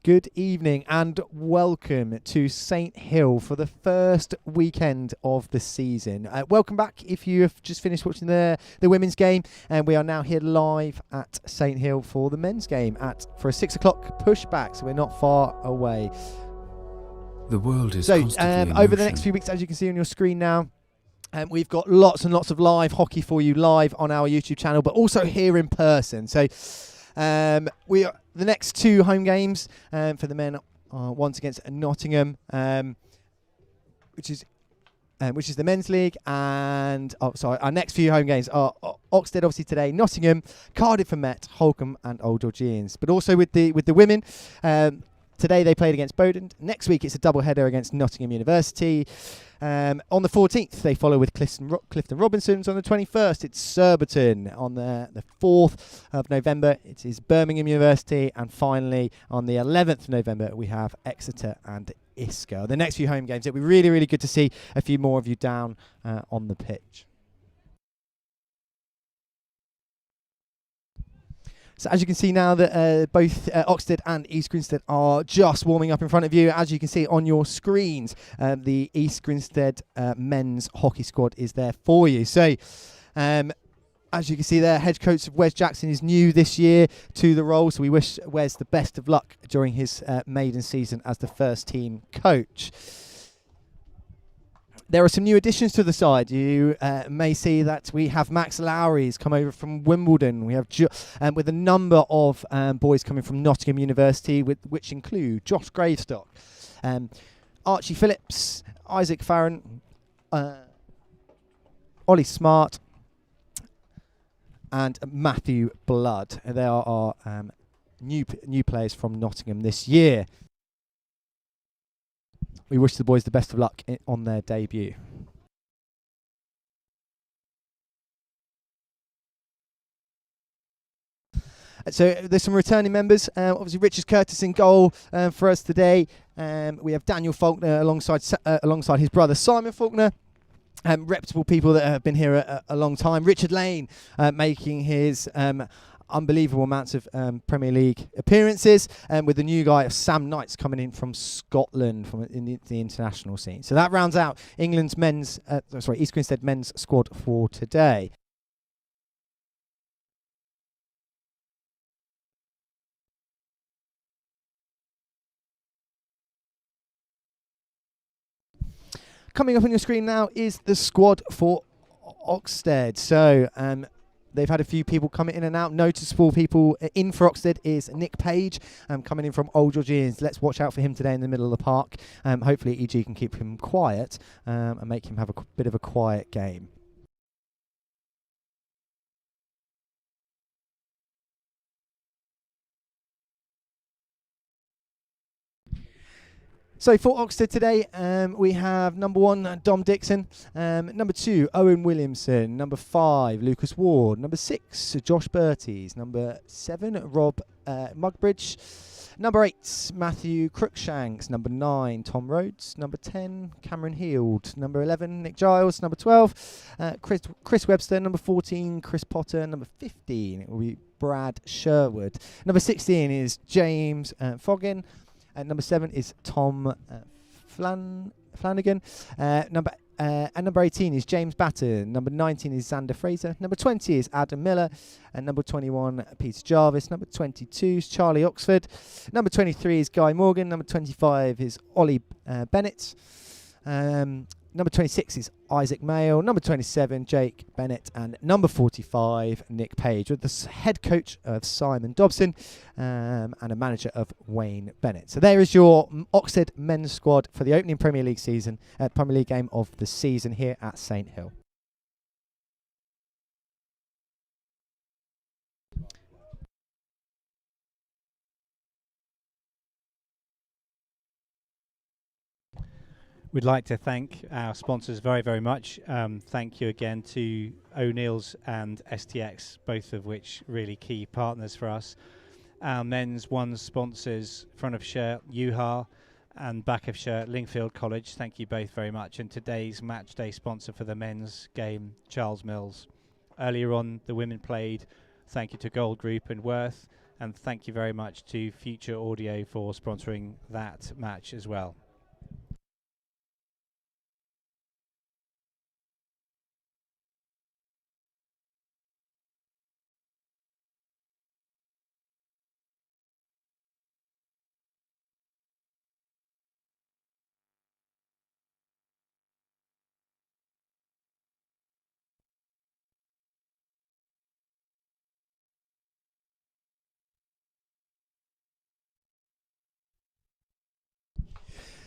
Good evening and welcome to St Hill for the first weekend of the season. Welcome back if you have just finished watching the women's game, and we are now here live at St Hill for the men's game for a 6 o'clock pushback, so we're not far away. The world is over the next few weeks, as you can see on your screen now, we've got lots and lots of live hockey for you live on our YouTube channel, but also here in person. So we are the next two home games for the men are once against Nottingham, which is the men's league, and our next few home games are Oxted obviously today, Nottingham, Cardiff and Met, Holcombe and Old Georgians. But also with the women, today they played against Bowden. Next week it's a double header against Nottingham University. On the 14th, they follow with Clifton Robinsons. On the 21st, it's Surbiton. On the 4th of November, it is Birmingham University. And finally, on the 11th of November, we have Exeter and Isca. The next few home games, it'll be really, really good to see a few more of you down on the pitch. So as you can see now that both Oxted and East Grinstead are just warming up in front of you. As you can see on your screens, the East Grinstead men's hockey squad is there for you. So as you can see there, head coach Wes Jackson is new this year to the role. So we wish Wes the best of luck during his maiden season as the first team coach. There are some new additions to the side. You may see that we have Max Lowry's come over from Wimbledon. We have with a number of boys coming from Nottingham University, which include Josh Gravestock, Archie Phillips, Isaac Farron, Ollie Smart, and Matthew Blood. They are our new players from Nottingham this year. We wish the boys the best of luck on their debut. So there's some returning members. Obviously, Richard Curtis in goal for us today. We have Daniel Faulkner alongside his brother Simon Faulkner. Reputable people that have been here a long time. Richard Lane making his unbelievable amounts of Premier League appearances, with the new guy Sam Knights coming in from Scotland in the international scene. So that rounds out England's East Grinstead men's squad for today. Coming up on your screen now is the squad for Oxted. So they've had a few people coming in and out. Noticeable people in for Oxted is Nick Page, coming in from Old Georgians. Let's watch out for him today in the middle of the park. Hopefully EG can keep him quiet and make him have a bit of a quiet game. So for Oxted today, we have number 1, Dom Dixon, number 2, Owen Williamson, number 5, Lucas Ward, number 6, Josh Berties, number 7, Rob Mugbridge, number 8, Matthew Crookshanks, number 9, Tom Rhodes, number 10, Cameron Heald, number 11, Nick Giles, number 12, Chris Webster, number 14, Chris Potter, number 15, it will be Brad Sherwood, number 16 is James Foggin, and number 7 is Tom Flanagan. Number 18 is James Batten. Number 19 is Xander Fraser. Number 20 is Adam Miller. And number 21, Peter Jarvis. Number 22 is Charlie Oxford. Number 23 is Guy Morgan. Number 25 is Ollie Bennett. Number 26 is Isaac Mayle, number 27, Jake Bennett, and number 45, Nick Page, with the head coach of Simon Dobson and a manager of Wayne Bennett. So there is your Oxted men's squad for the opening Premier League game of the season here at St Hill. We'd like to thank our sponsors very, very much. Thank you again to O'Neill's and STX, both of which really key partners for us. Our men's one sponsors, front of shirt, UHA, and back of shirt, Lingfield College. Thank you both very much. And today's match day sponsor for the men's game, Charles Mills. Earlier on, the women played. Thank you to Gold Group and Worth. and thank you very much to Future Audio for sponsoring that match as well.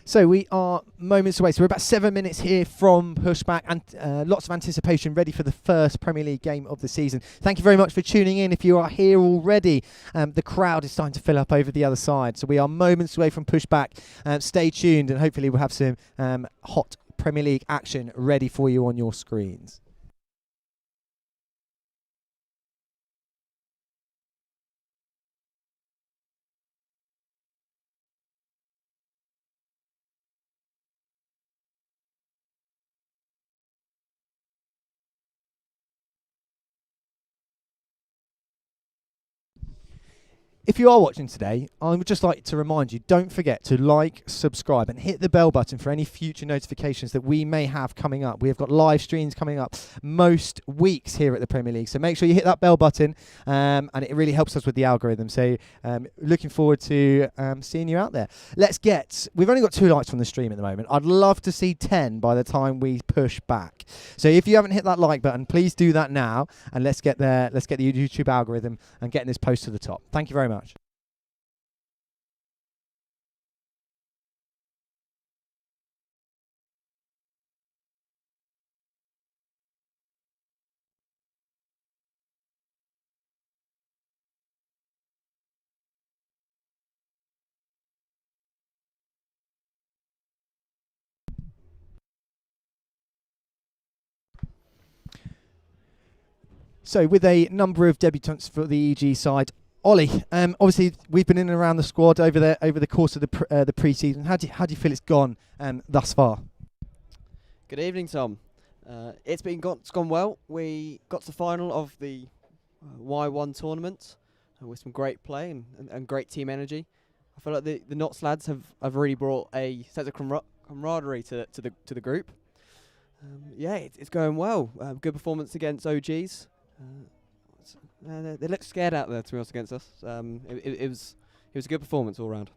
So we are moments away. So we're about 7 minutes here from pushback, and lots of anticipation, ready for the first Premier League game of the season. Thank you very much for tuning in. If you are here already, the crowd is starting to fill up over the other side. So we are moments away from pushback. Stay tuned, and hopefully we'll have some hot Premier League action ready for you on your screens. If you are watching today, I would just like to remind you, don't forget to like, subscribe and hit the bell button for any future notifications that we may have coming up. We have got live streams coming up most weeks here at the Premier League, so make sure you hit that bell button, and it really helps us with the algorithm. So looking forward to seeing you out there. We've only got 2 likes from the stream at the moment. I'd love to see 10 by the time we push back. So if you haven't hit that like button, please do that now, and let's get there. Let's get the YouTube algorithm and getting this post to the top. Thank you very much. So with a number of debutants for the EG side, Ollie, obviously we've been in and around the squad over the course of the pre-season. How do you feel it's gone thus far? Good evening, Tom. It's gone well. We got to the final of the Y1 tournament with some great play and great team energy. I feel like the Notts lads have really brought a sense of camaraderie to the group. It's going well. Good performance against OGs. They looked scared out there, to be honest, against us. It was a good performance all round.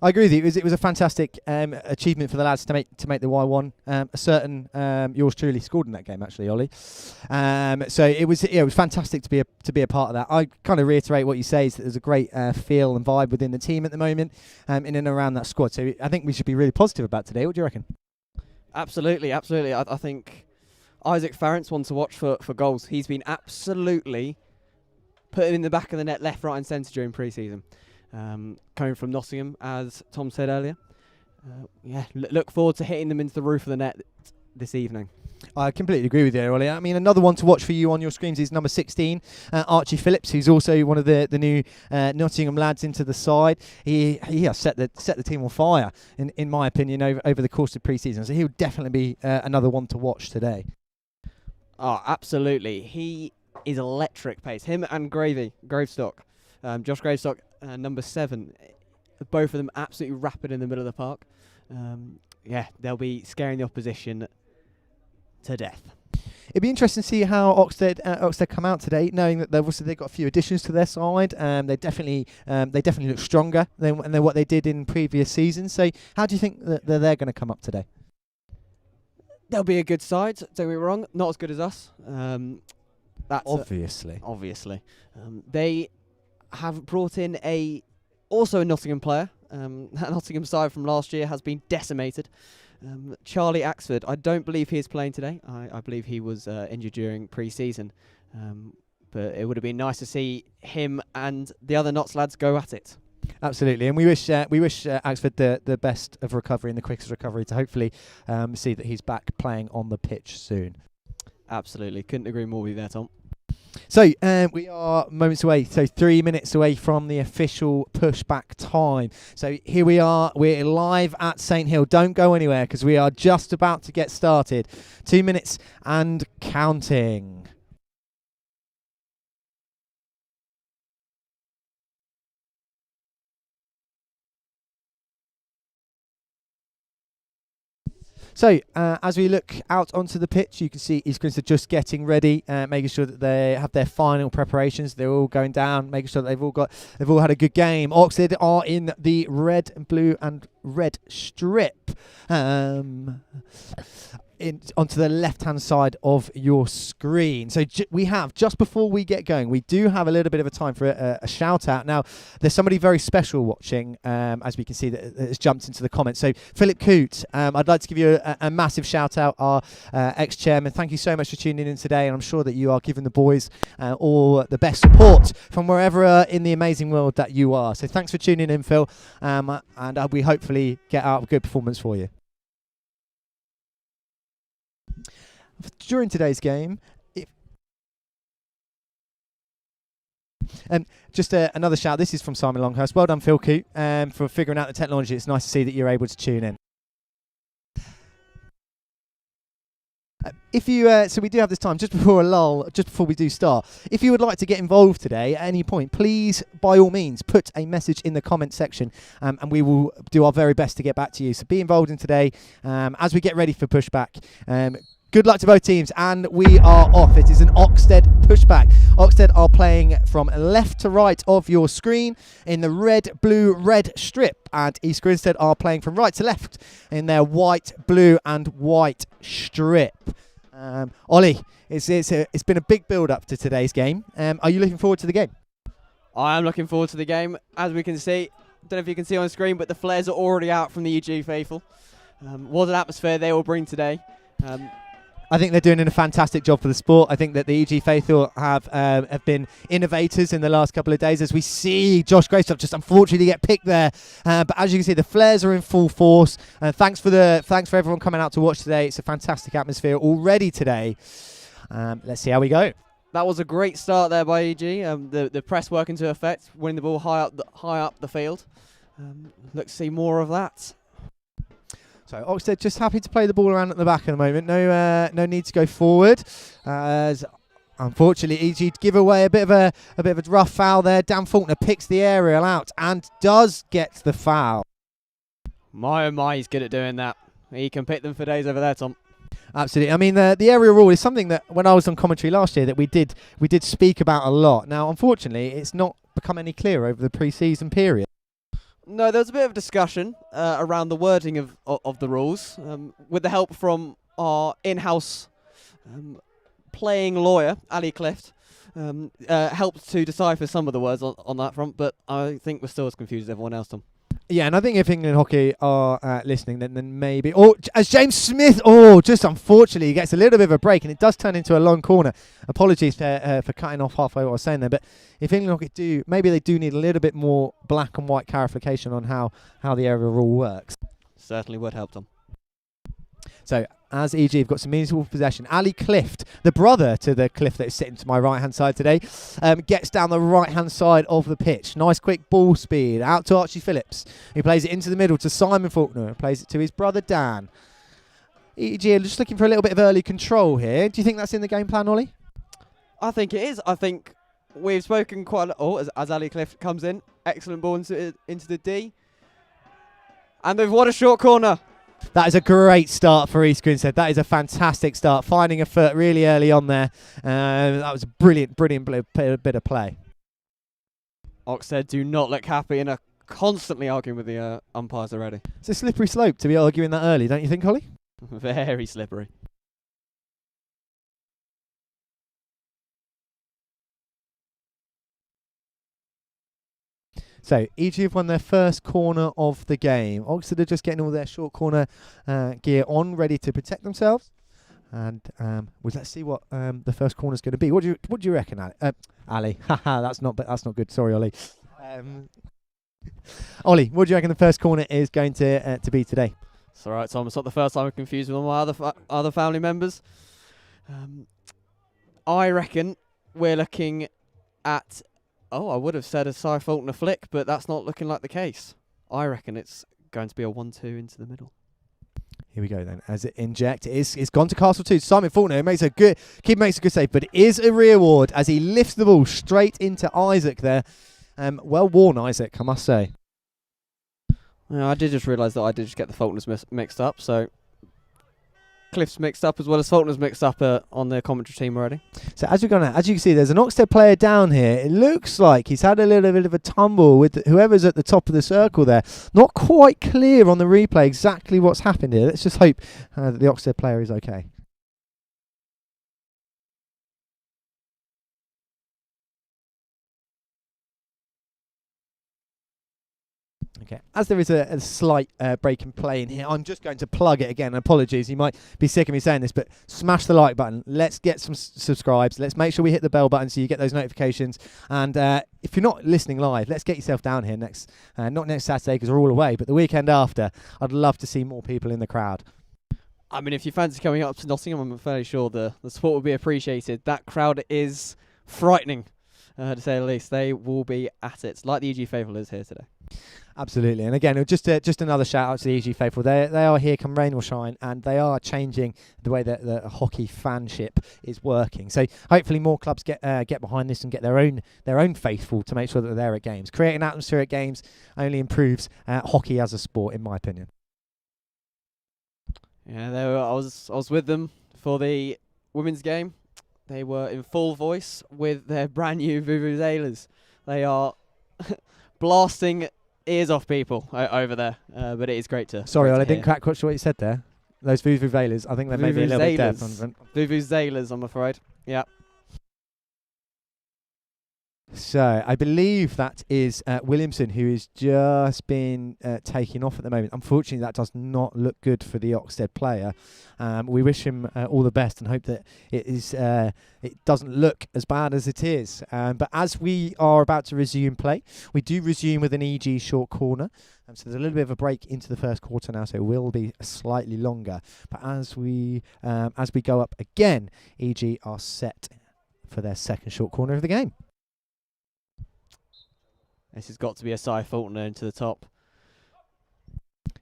I agree with you. It was a fantastic achievement for the lads to make the Y1. A certain yours truly scored in that game, actually, Ollie. So it was fantastic to be a part of that. I kind of reiterate what you say, is that there's a great feel and vibe within the team at the moment, in and around that squad. So I think we should be really positive about today. What do you reckon? Absolutely. I think Isaac Farrant's one to watch for goals. He's been absolutely putting in the back of the net, left, right and centre during pre-season. Coming from Nottingham, as Tom said earlier. Look forward to hitting them into the roof of the net this evening. I completely agree with you, Ollie. I mean, another one to watch for you on your screens is number 16, Archie Phillips, who's also one of the new Nottingham lads into the side. He has set the team on fire, in my opinion, over the course of pre-season. So he'll definitely be another one to watch today. Oh, absolutely. He is electric pace. Him and Gravestock. Josh Gravestock, number 7. Both of them absolutely rapid in the middle of the park. They'll be scaring the opposition to death. It'd be interesting to see how Oxted come out today, knowing that they've got a few additions to their side. They definitely look stronger than what they did in previous seasons. So how do you think that they're going to come up today? They'll be a good side, don't get me wrong. Not as good as us. That's obviously. They have brought in also a Nottingham player. That Nottingham side from last year has been decimated. Charlie Axford, I don't believe he is playing today. I believe he was injured during pre-season. But it would have been nice to see him and the other Notts lads go at it. Absolutely, and we wish Axford the best of recovery and the quickest recovery to hopefully see that he's back playing on the pitch soon. Absolutely, couldn't agree more with you there, Tom. So we are moments away, so 3 minutes away from the official pushback time. So here we are, we're live at St Hill. Don't go anywhere because we are just about to get started. 2 minutes and counting. So as we look out onto the pitch, you can see East Grinstead just getting ready, making sure that they have their final preparations. They're all going down, making sure that they've all had a good game. Oxted are in the red and blue and red strip. Onto the left-hand side of your screen. So we have, just before we get going, we do have a little bit of a time for a shout-out. Now, there's somebody very special watching, as we can see, that has jumped into the comments. So, Philip Coote, I'd like to give you a massive shout-out, our ex-chairman. Thank you so much for tuning in today, and I'm sure that you are giving the boys all the best support from wherever in the amazing world that you are. So, thanks for tuning in, Phil, and we hopefully get out a good performance for you. During today's game, just another shout. This is from Simon Longhurst. Well done, Phil Coote, for figuring out the technology. It's nice to see that you're able to tune in. If you, so we do have this time just before a lull, just before we do start. If you would like to get involved today at any point, please, by all means, put a message in the comment section, and we will do our very best to get back to you. So be involved in today as we get ready for pushback. Good luck to both teams, and we are off. It is an Oxted pushback. Oxted are playing from left to right of your screen in the red, blue, red strip, and East Grinstead are playing from right to left in their white, blue, and white strip. Ollie, it's been a big build-up to today's game. Are you looking forward to the game? I am looking forward to the game. As we can see, don't know if you can see on the screen, but the flares are already out from the EG faithful. What an atmosphere they will bring today. I think they're doing a fantastic job for the sport. I think that the EG faithful have been innovators in the last couple of days, as we see Josh Graystuff just unfortunately get picked there. But as you can see, the flares are in full force. Thanks for everyone coming out to watch today. It's a fantastic atmosphere already today. Let's see how we go. That was a great start there by EG. The press work into effect, winning the ball high up the field. Look to see more of that. So Oxted just happy to play the ball around at the back at the moment. No need to go forward. As unfortunately, EG give away a bit of a rough foul there. Dan Faulkner picks the aerial out and does get the foul. My oh my, he's good at doing that. He can pick them for days over there, Tom. Absolutely. I mean, the aerial rule is something that when I was on commentary last year that we did speak about a lot. Now, unfortunately, it's not become any clearer over the pre-season period. No, there was a bit of discussion around the wording of the rules, with the help from our in-house playing lawyer, Ali Clift. Helped to decipher some of the words on that front, but I think we're still as confused as everyone else, Tom. Yeah, and I think if England Hockey are listening, then maybe... Or as James Smith, just unfortunately, he gets a little bit of a break, and it does turn into a long corner. Apologies for cutting off halfway what I was saying there, but if England Hockey maybe they do need a little bit more black and white clarification on how the aerial rule works. Certainly would help, Tom. So, as EG have got some meaningful possession, Ali Clift, the brother to the Clift that is sitting to my right-hand side today, gets down the right-hand side of the pitch. Nice quick ball speed, out to Archie Phillips. He plays it into the middle to Simon Faulkner, plays it to his brother Dan. EG are just looking for a little bit of early control here. Do you think that's in the game plan, Ollie? I think it is. I think we've spoken quite a lot. As Ali Clift comes in, excellent ball into the D. And they've won a short corner. That is a great start for East Grinstead. That is a fantastic start. Finding a foot really early on there. That was a brilliant bit of play. Oxted do not look happy and are constantly arguing with the umpires already. It's a slippery slope to be arguing that early, don't you think, Holly? Very slippery. So, EG have won their first corner of the game. Oxted are just getting all their short corner gear on, ready to protect themselves. And let's see what the first corner is going to be. What do you reckon, Ali? Haha, that's not good. Sorry, Ollie. Ollie, what do you reckon the first corner is going to be today? It's all right, Tom. It's not the first time I'm confused with all my other family members. I reckon we're looking at... I would have said a Cy Faulkner flick, but that's not looking like the case. I reckon it's going to be a 1-2 into the middle. Here we go then. As it inject, it's gone to Castle 2. Simon Faulkner makes a good save, but it is a reward as he lifts the ball straight into Isaac there. Well worn, Isaac, I must say. Yeah, I did just realise that I did just get the Faulkners mixed up, so Cliff's mixed up as well as Faulkner's mixed up on the commentary team already. So as you can see, there's an Oxted player down here. It looks like he's had a little bit of a tumble with whoever's at the top of the circle there. Not quite clear on the replay exactly what's happened here. Let's just hope that the Oxted player is okay. Okay, as there is a slight break in play in here, I'm just going to plug it again. Apologies, you might be sick of me saying this, but smash the like button. Let's get some subscribes. Let's make sure we hit the bell button so you get those notifications. And if you're not listening live, let's get yourself down here not next Saturday because we're all away, but the weekend after. I'd love to see more people in the crowd. I mean, if you fancy coming up to Nottingham, I'm fairly sure the support will be appreciated. That crowd is frightening, to say the least. They will be at it, like the EG Faithful is here today. Absolutely, and again, just another shout out to the EG Faithful. They are here come rain or shine, and they are changing the way that the hockey fanship is working. So hopefully more clubs get behind this and get their own faithful to make sure that they're there at games. Creating atmosphere at games only improves hockey as a sport, in my opinion. Yeah, I was with them for the women's game. They were in full voice with their brand new vuvuzelas. They are blasting ears off people over there, but it is great to. Sorry, great I to didn't hear. catch what you said there. Those vuvuzelas, I think they may be a little bit deaf. Vuvuzelas, I'm afraid. Yeah. So I believe that is Williamson, who is just been taken off at the moment. Unfortunately, that does not look good for the Oxted player. We wish him all the best and hope that it doesn't look as bad as it is. But as we are about to resume play, we do resume with an EG short corner. So there's a little bit of a break into the first quarter now, so it will be slightly longer. But as we go up again, EG are set for their second short corner of the game. This has got to be a Cy Faulkner into the top.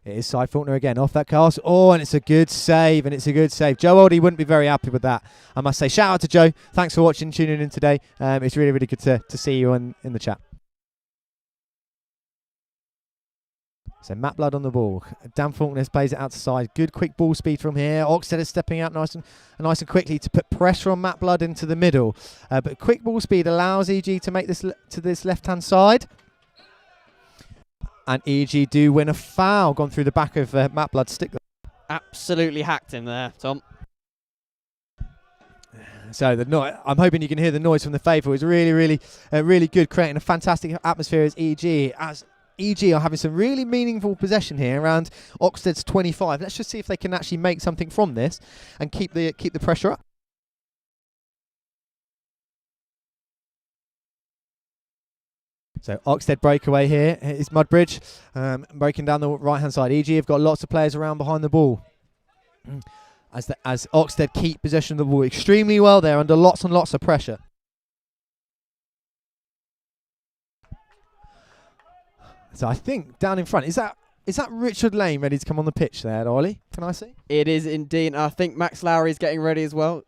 It is Cy Faulkner again off that cast. Oh, and it's a good save, Joe Oldie wouldn't be very happy with that, I must say. Shout out to Joe. Thanks for watching, tuning in today. It's really, really good to see you in the chat. So Matt Blood on the ball. Dan Faulkner plays it out to side. Good quick ball speed from here. Oxted is stepping out nice and quickly to put pressure on Matt Blood into the middle. But quick ball speed allows EG to make this to this left-hand side. And EG do win a foul. Gone through the back of Matt Blood's stick. Absolutely hacked him there, Tom. So I'm hoping you can hear the noise from the Faithful. It's really, really good, creating a fantastic atmosphere as EG are having some really meaningful possession here around Oxted's 25. Let's just see if they can actually make something from this and keep the pressure up. So Oxted breakaway here is Mudbridge breaking down the right hand side. EG have got lots of players around behind the ball. As Oxted keep possession of the ball extremely well there under lots and lots of pressure. So I think down in front, is that Richard Lane ready to come on the pitch there, Ollie? Can I see? It is indeed. I think Max Lowry is getting ready as well.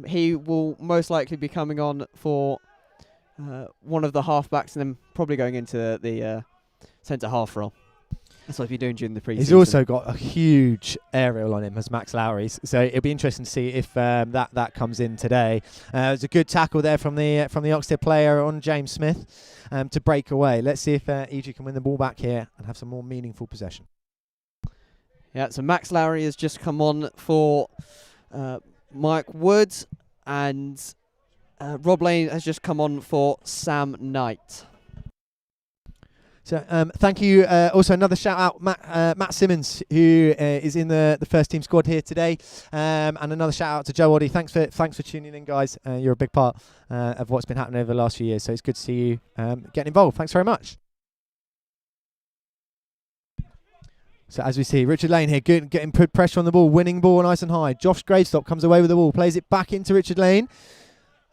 He will most likely be coming on for one of the half-backs and then probably going into the centre-half role. That's what he's been doing during the pre-season. He's also got a huge aerial on him as Max Lowry's, so it'll be interesting to see if that comes in today. It's a good tackle there from the Oxted player on James Smith to break away. Let's see if EG can win the ball back here and have some more meaningful possession. Yeah, so Max Lowry has just come on for Mike Wood, and Rob Lane has just come on for Sam Knight. So thank you. Also another shout out, Matt Simmons, who is in the first team squad here today, and another shout out to Joe Oddie. Thanks for tuning in, guys. You're a big part of what's been happening over the last few years. So it's good to see you getting involved. Thanks very much. So as we see, Richard Lane here, good, getting put pressure on the ball, winning ball nice and high. Josh Gravestock comes away with the ball, plays it back into Richard Lane.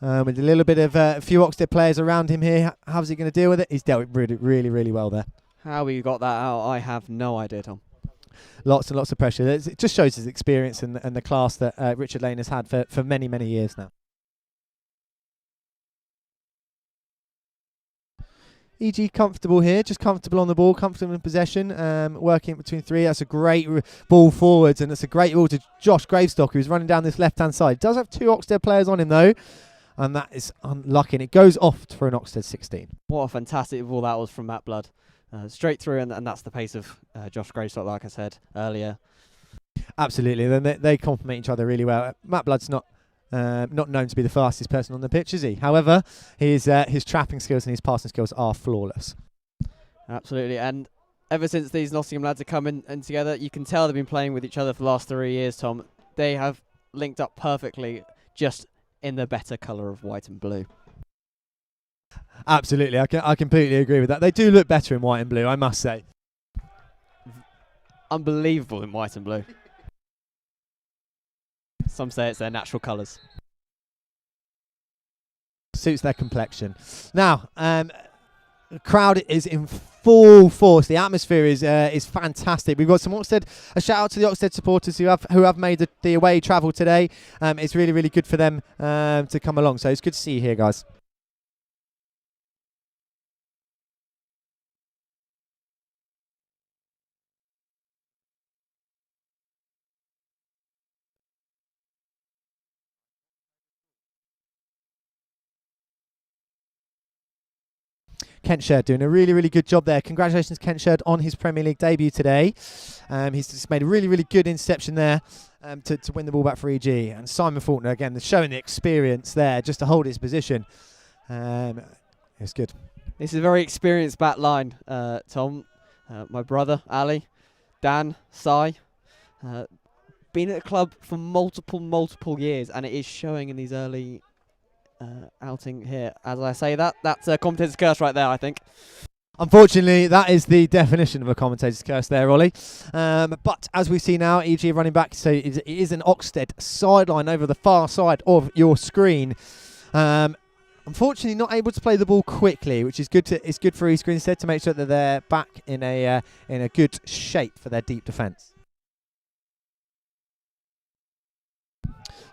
With a little bit of a few Oxted players around him here. How's he going to deal with it? He's dealt with really well there. How he got that out, I have no idea, Tom. Lots and lots of pressure. It just shows his experience and the class that Richard Lane has had for many years now. EG comfortable here, just comfortable on the ball, comfortable in possession, working between three. That's a great ball forwards, and it's a great ball to Josh Gravestock, who's running down this left-hand side. Does have 2 Oxted players on him, though, and that is unlucky, and it goes off for an Oxted 16. What a fantastic ball that was from Matt Blood. Straight through, and that's the pace of Josh Gravestock, like I said earlier. Absolutely, then they complement each other really well. Matt Blood's not known to be the fastest person on the pitch, is he? However, his trapping skills and his passing skills are flawless. Absolutely, and ever since these Nottingham lads have come in together, you can tell they've been playing with each other for the last 3 years, Tom. They have linked up perfectly, just in the better colour of white and blue. Absolutely, I completely agree with that. They do look better in white and blue, I must say. Unbelievable in white and blue. Some say it's their natural colours. Suits their complexion. Now, the crowd is in full force. The atmosphere is fantastic. We've got some Oxted. A shout out to the Oxted supporters who have made the away travel today. It's really, really good for them to come along. So it's good to see you here, guys. Kent Sherd doing a really, really good job there. Congratulations, Kent Sherd, on his Premier League debut today. He's just made a really, really good interception there to win the ball back for EG. And Simon Faulkner, again, showing the experience there just to hold his position. It's good. This is a very experienced back line, Tom. My brother, Ali, Dan, Sai. Been at the club for multiple years, and it is showing in these early outing here. As I say that, that's a commentator's curse right there, I think. Unfortunately, that is the definition of a commentator's curse there, Ollie. But as we see now, EG running back, so it is an Oxted sideline over the far side of your screen. Unfortunately, not able to play the ball quickly, which is good. It's good for East Grinstead to make sure that they're back in a good shape for their deep defence.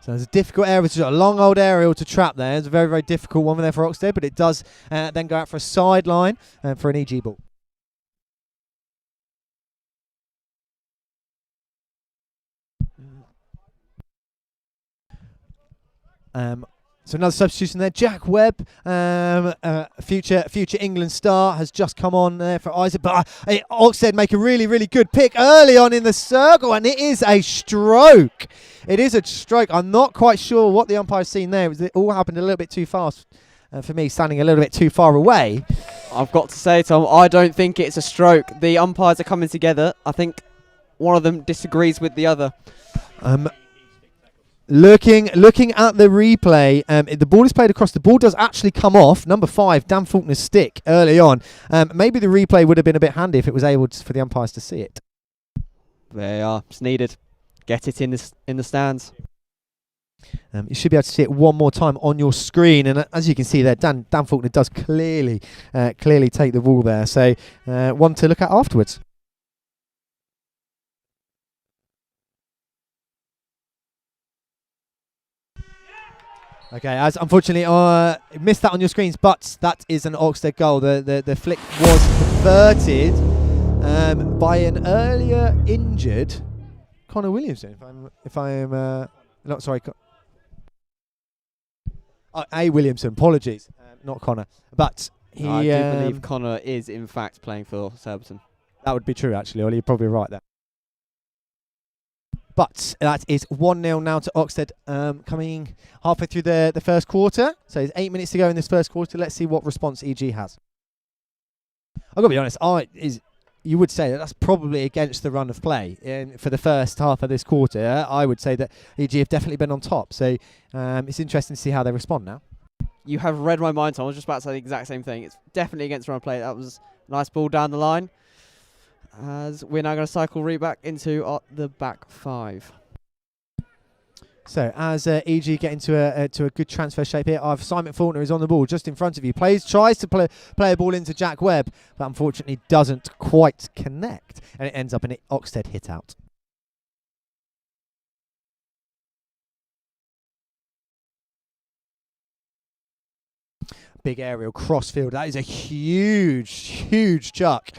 So there's a difficult area, a long old aerial to trap there. It's a very, very difficult one there for Oxted, but it does then go out for a sideline for an EG ball. So another substitution there. Jack Webb, future England star, has just come on there for Isaac. But Oxted make a really, really good pick early on in the circle, and it is a stroke. It is a stroke. I'm not quite sure what the umpire's seen there. It all happened a little bit too fast for me, standing a little bit too far away. I've got to say, Tom, I don't think it's a stroke. The umpires are coming together. I think one of them disagrees with the other. Looking at the replay, the ball is played across. The ball does actually come off number 5, Dan Faulkner's stick early on. Maybe the replay would have been a bit handy if it was able for the umpires to see it. There you are. It's needed. Get it in the stands. You should be able to see it one more time on your screen, and as you can see there, Dan Faulkner does clearly take the ball there. So one to look at afterwards. Okay, as unfortunately missed that on your screens, but that is an Oxted goal. The flick was converted by an earlier injured Connor Williamson. If I am not sorry, A Williamson. Apologies, not Connor. But I do believe Connor is in fact playing for Surbiton. That would be true, actually, Ollie. You're probably right there. But that is 1-0 now to Oxted, coming halfway through the first quarter. So there's 8 minutes to go in this first quarter. Let's see what response EG has. I've got to be honest, you would say that's probably against the run of play for the first half of this quarter. I would say that EG have definitely been on top. So it's interesting to see how they respond now. You have read my mind, Tom. I was just about to say the exact same thing. It's definitely against run of play. That was a nice ball down the line. As we're now going to cycle right back into the back 5. So as EG get into a good transfer shape here, Simon Faulkner is on the ball just in front of you. Tries to play a ball into Jack Webb, but unfortunately doesn't quite connect, and it ends up an Oxted hit out. big aerial crossfield. That is a huge chuck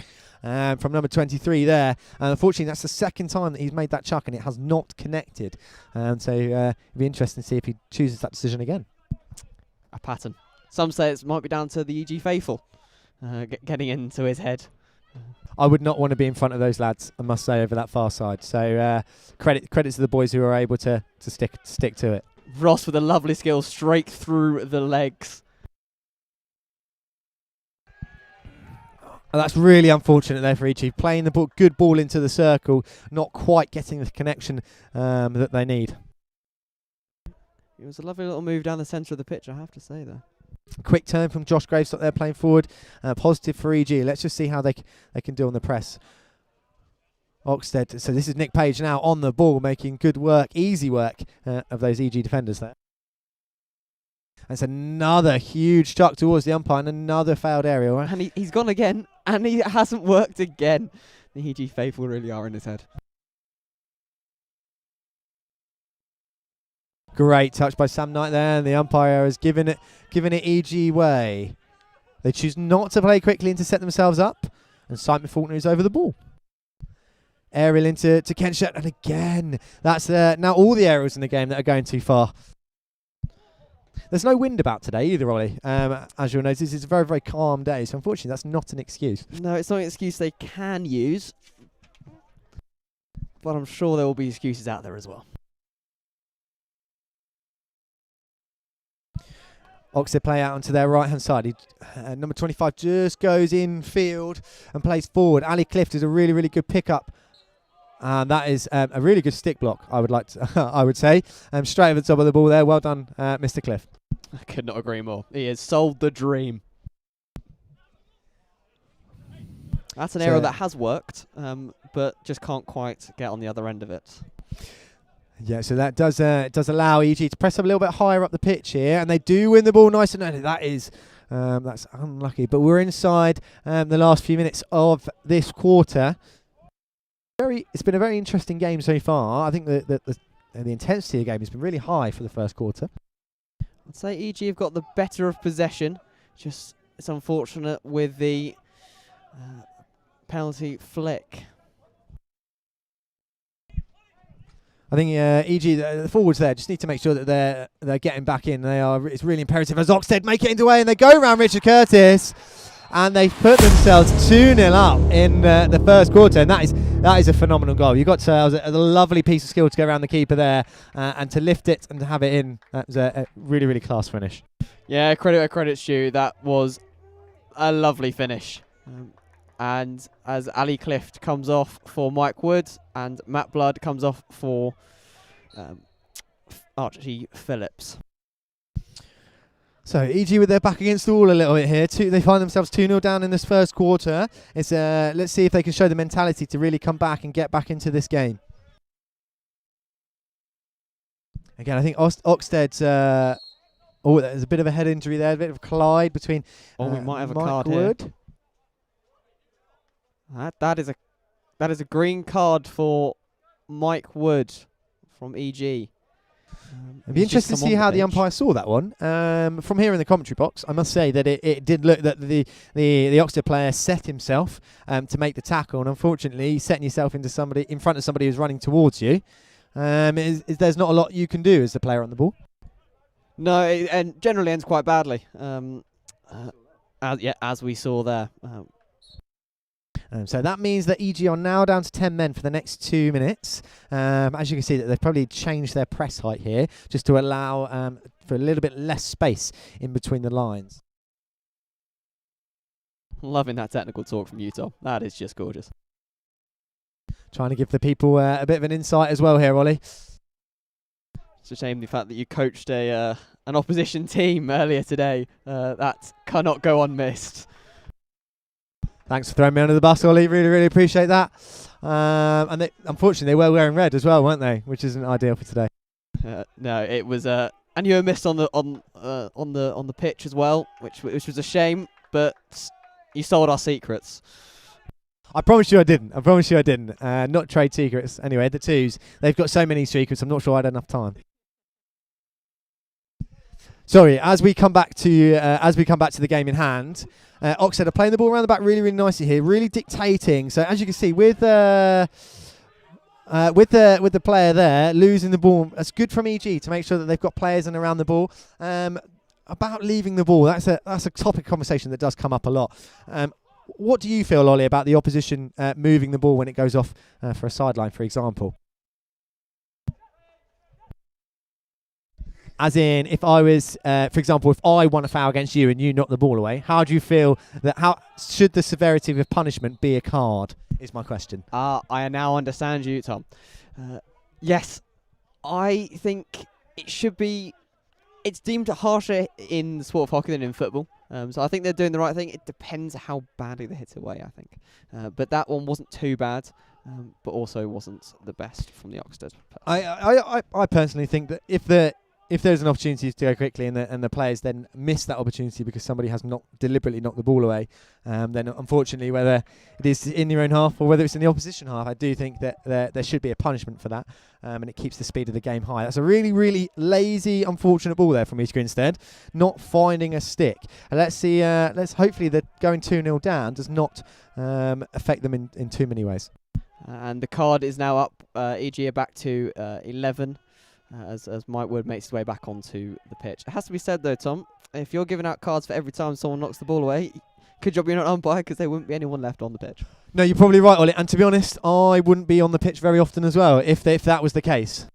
from number 23 there. And unfortunately, that's the second time that he's made that chuck and it has not connected. So it'll be interesting to see if he chooses that decision again. A pattern. Some say it might be down to the EG faithful getting into his head. I would not want to be in front of those lads, I must say, over that far side. So credit to the boys who are able to stick to it. Ross with a lovely skill straight through the legs. And that's really unfortunate there for EG. Playing the ball, good ball into the circle, not quite getting the connection that they need. It was a lovely little move down the centre of the pitch, I have to say, though. Quick turn from Josh Graves up there playing forward. Positive for EG. Let's just see how they can do on the press. Oxted. So this is Nick Page now on the ball, making good work, easy work of those EG defenders there. That's another huge chuck towards the umpire and another failed aerial. And he's gone again, and he hasn't worked again. The EG faithful really are in his head. Great touch by Sam Knight there, and the umpire has given it EG way. They choose not to play quickly and to set themselves up, and Simon Faulkner is over the ball. Aerial into Kenshet, and again, that's now all the aerials in the game that are going too far. There's no wind about today either, Ollie. As you'll notice, it's a very, very calm day, so unfortunately that's not an excuse. No, it's not an excuse they can use, but I'm sure there will be excuses out there as well. Oxted play out onto their right-hand side. Number 25 just goes in field and plays forward. Ali Clift is a really, really good pickup. And that is a really good stick block, I would say. Straight over the top of the ball there. Well done, Mr. Clift. I could not agree more. He has sold the dream. That's an aerial that has worked, but just can't quite get on the other end of it. Yeah, so that does allow EG to press up a little bit higher up the pitch here, and they do win the ball nice and early. That is that's unlucky, but we're inside the last few minutes of this quarter. It's been a very interesting game so far. I think the intensity of the game has been really high for the first quarter. I'd say EG have got the better of possession. Just it's unfortunate with the penalty flick. I think EG, the forwards there, just need to make sure that they're getting back in. It's really imperative as Oxted make it into way, and they go around Richard Curtis, and they put themselves 2-0 up in the first quarter, and that is a phenomenal goal. You got to a lovely piece of skill to go around the keeper there, and to lift it and to have it in. That was a really, really class finish. Yeah, credit where credit's due. That was a lovely finish. And as Ali Clift comes off for Mike Wood and Matt Blood comes off for Archie Phillips. So EG with their back against the wall a little bit here. They find themselves 2-0 down in this first quarter. Let's see if they can show the mentality to really come back and get back into this game. Again, I think Oxted's... there's a bit of a head injury there, a bit of a collide between we might have a Mike card Wood. here. That is a green card for Mike Wood from EG. It'd be interesting to see how the umpire saw that one. From here in the commentary box, I must say that it did look that the Oxted player set himself to make the tackle, and unfortunately, setting yourself in front of somebody who's running towards you, there's not a lot you can do as the player on the ball. No, and generally ends quite badly. As we saw there. So that means that EG are now down to 10 men for the next 2 minutes. As you can see, that they've probably changed their press height here just to allow for a little bit less space in between the lines. Loving that technical talk from Utah. That is just gorgeous. Trying to give the people a bit of an insight as well here, Ollie. It's a shame the fact that you coached an opposition team earlier today. That cannot go unmissed. Thanks for throwing me under the bus, Ollie. Really, really appreciate that. And unfortunately, they were wearing red as well, weren't they? Which isn't ideal for today. No, it was, and you were missed on the pitch as well, which was a shame. But you sold our secrets. I promise you I didn't. Not trade secrets. Anyway, the twos. They've got so many secrets. I'm not sure I had enough time. Sorry, as we come back to the game in hand, Oxted are playing the ball around the back really, really nicely here, really dictating. So as you can see, with the player there losing the ball, that's good from EG to make sure that they've got players in around the ball. About leaving the ball, that's a topic of conversation that does come up a lot. What do you feel, Ollie, about the opposition moving the ball when it goes off for a sideline, for example? As in, if I was, for example, if I won a foul against you and you knocked the ball away, how do you feel that? How should the severity of punishment be a card? Is my question. I now understand you, Tom. Yes, I think it should be. It's deemed harsher in the sport of hockey than in football. So I think they're doing the right thing. It depends how badly they hit away, I think. But that one wasn't too bad, but also wasn't the best from the Oxted. I personally think that if there's an opportunity to go quickly and the players then miss that opportunity because somebody has not deliberately knocked the ball away, then unfortunately, whether it is in your own half or whether it's in the opposition half, I do think that there should be a punishment for that, and it keeps the speed of the game high. That's a really, really lazy, unfortunate ball there from East Grinstead, not finding a stick. And let's see. Let's hopefully that going 2-0 down does not affect them in too many ways. And the card is now up. EG are back to 11. As Mike Wood makes his way back onto the pitch. It has to be said though, Tom, if you're giving out cards for every time someone knocks the ball away, good job you're not umpire, because there wouldn't be anyone left on the pitch. No, you're probably right, Ollie. And to be honest, I wouldn't be on the pitch very often as well if that was the case.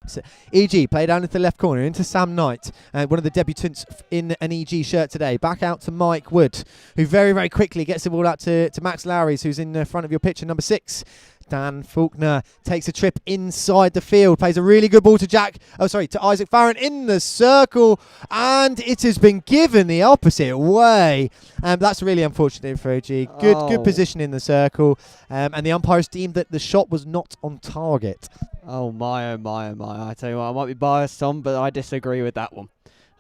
So, EG play down into the left corner, into Sam Knight, one of the debutants in an EG shirt today. Back out to Mike Wood, who very, very quickly gets the ball out to Max Lowrys, who's in front of your picture, number 6. Dan Faulkner takes a trip inside the field, plays a really good ball to Isaac Farron in the circle, and it has been given the opposite way. That's really unfortunate for OG. Good position in the circle, and the umpires deemed that the shot was not on target. Oh my, oh my, oh my. I tell you what, I might be biased, Tom, but I disagree with that one.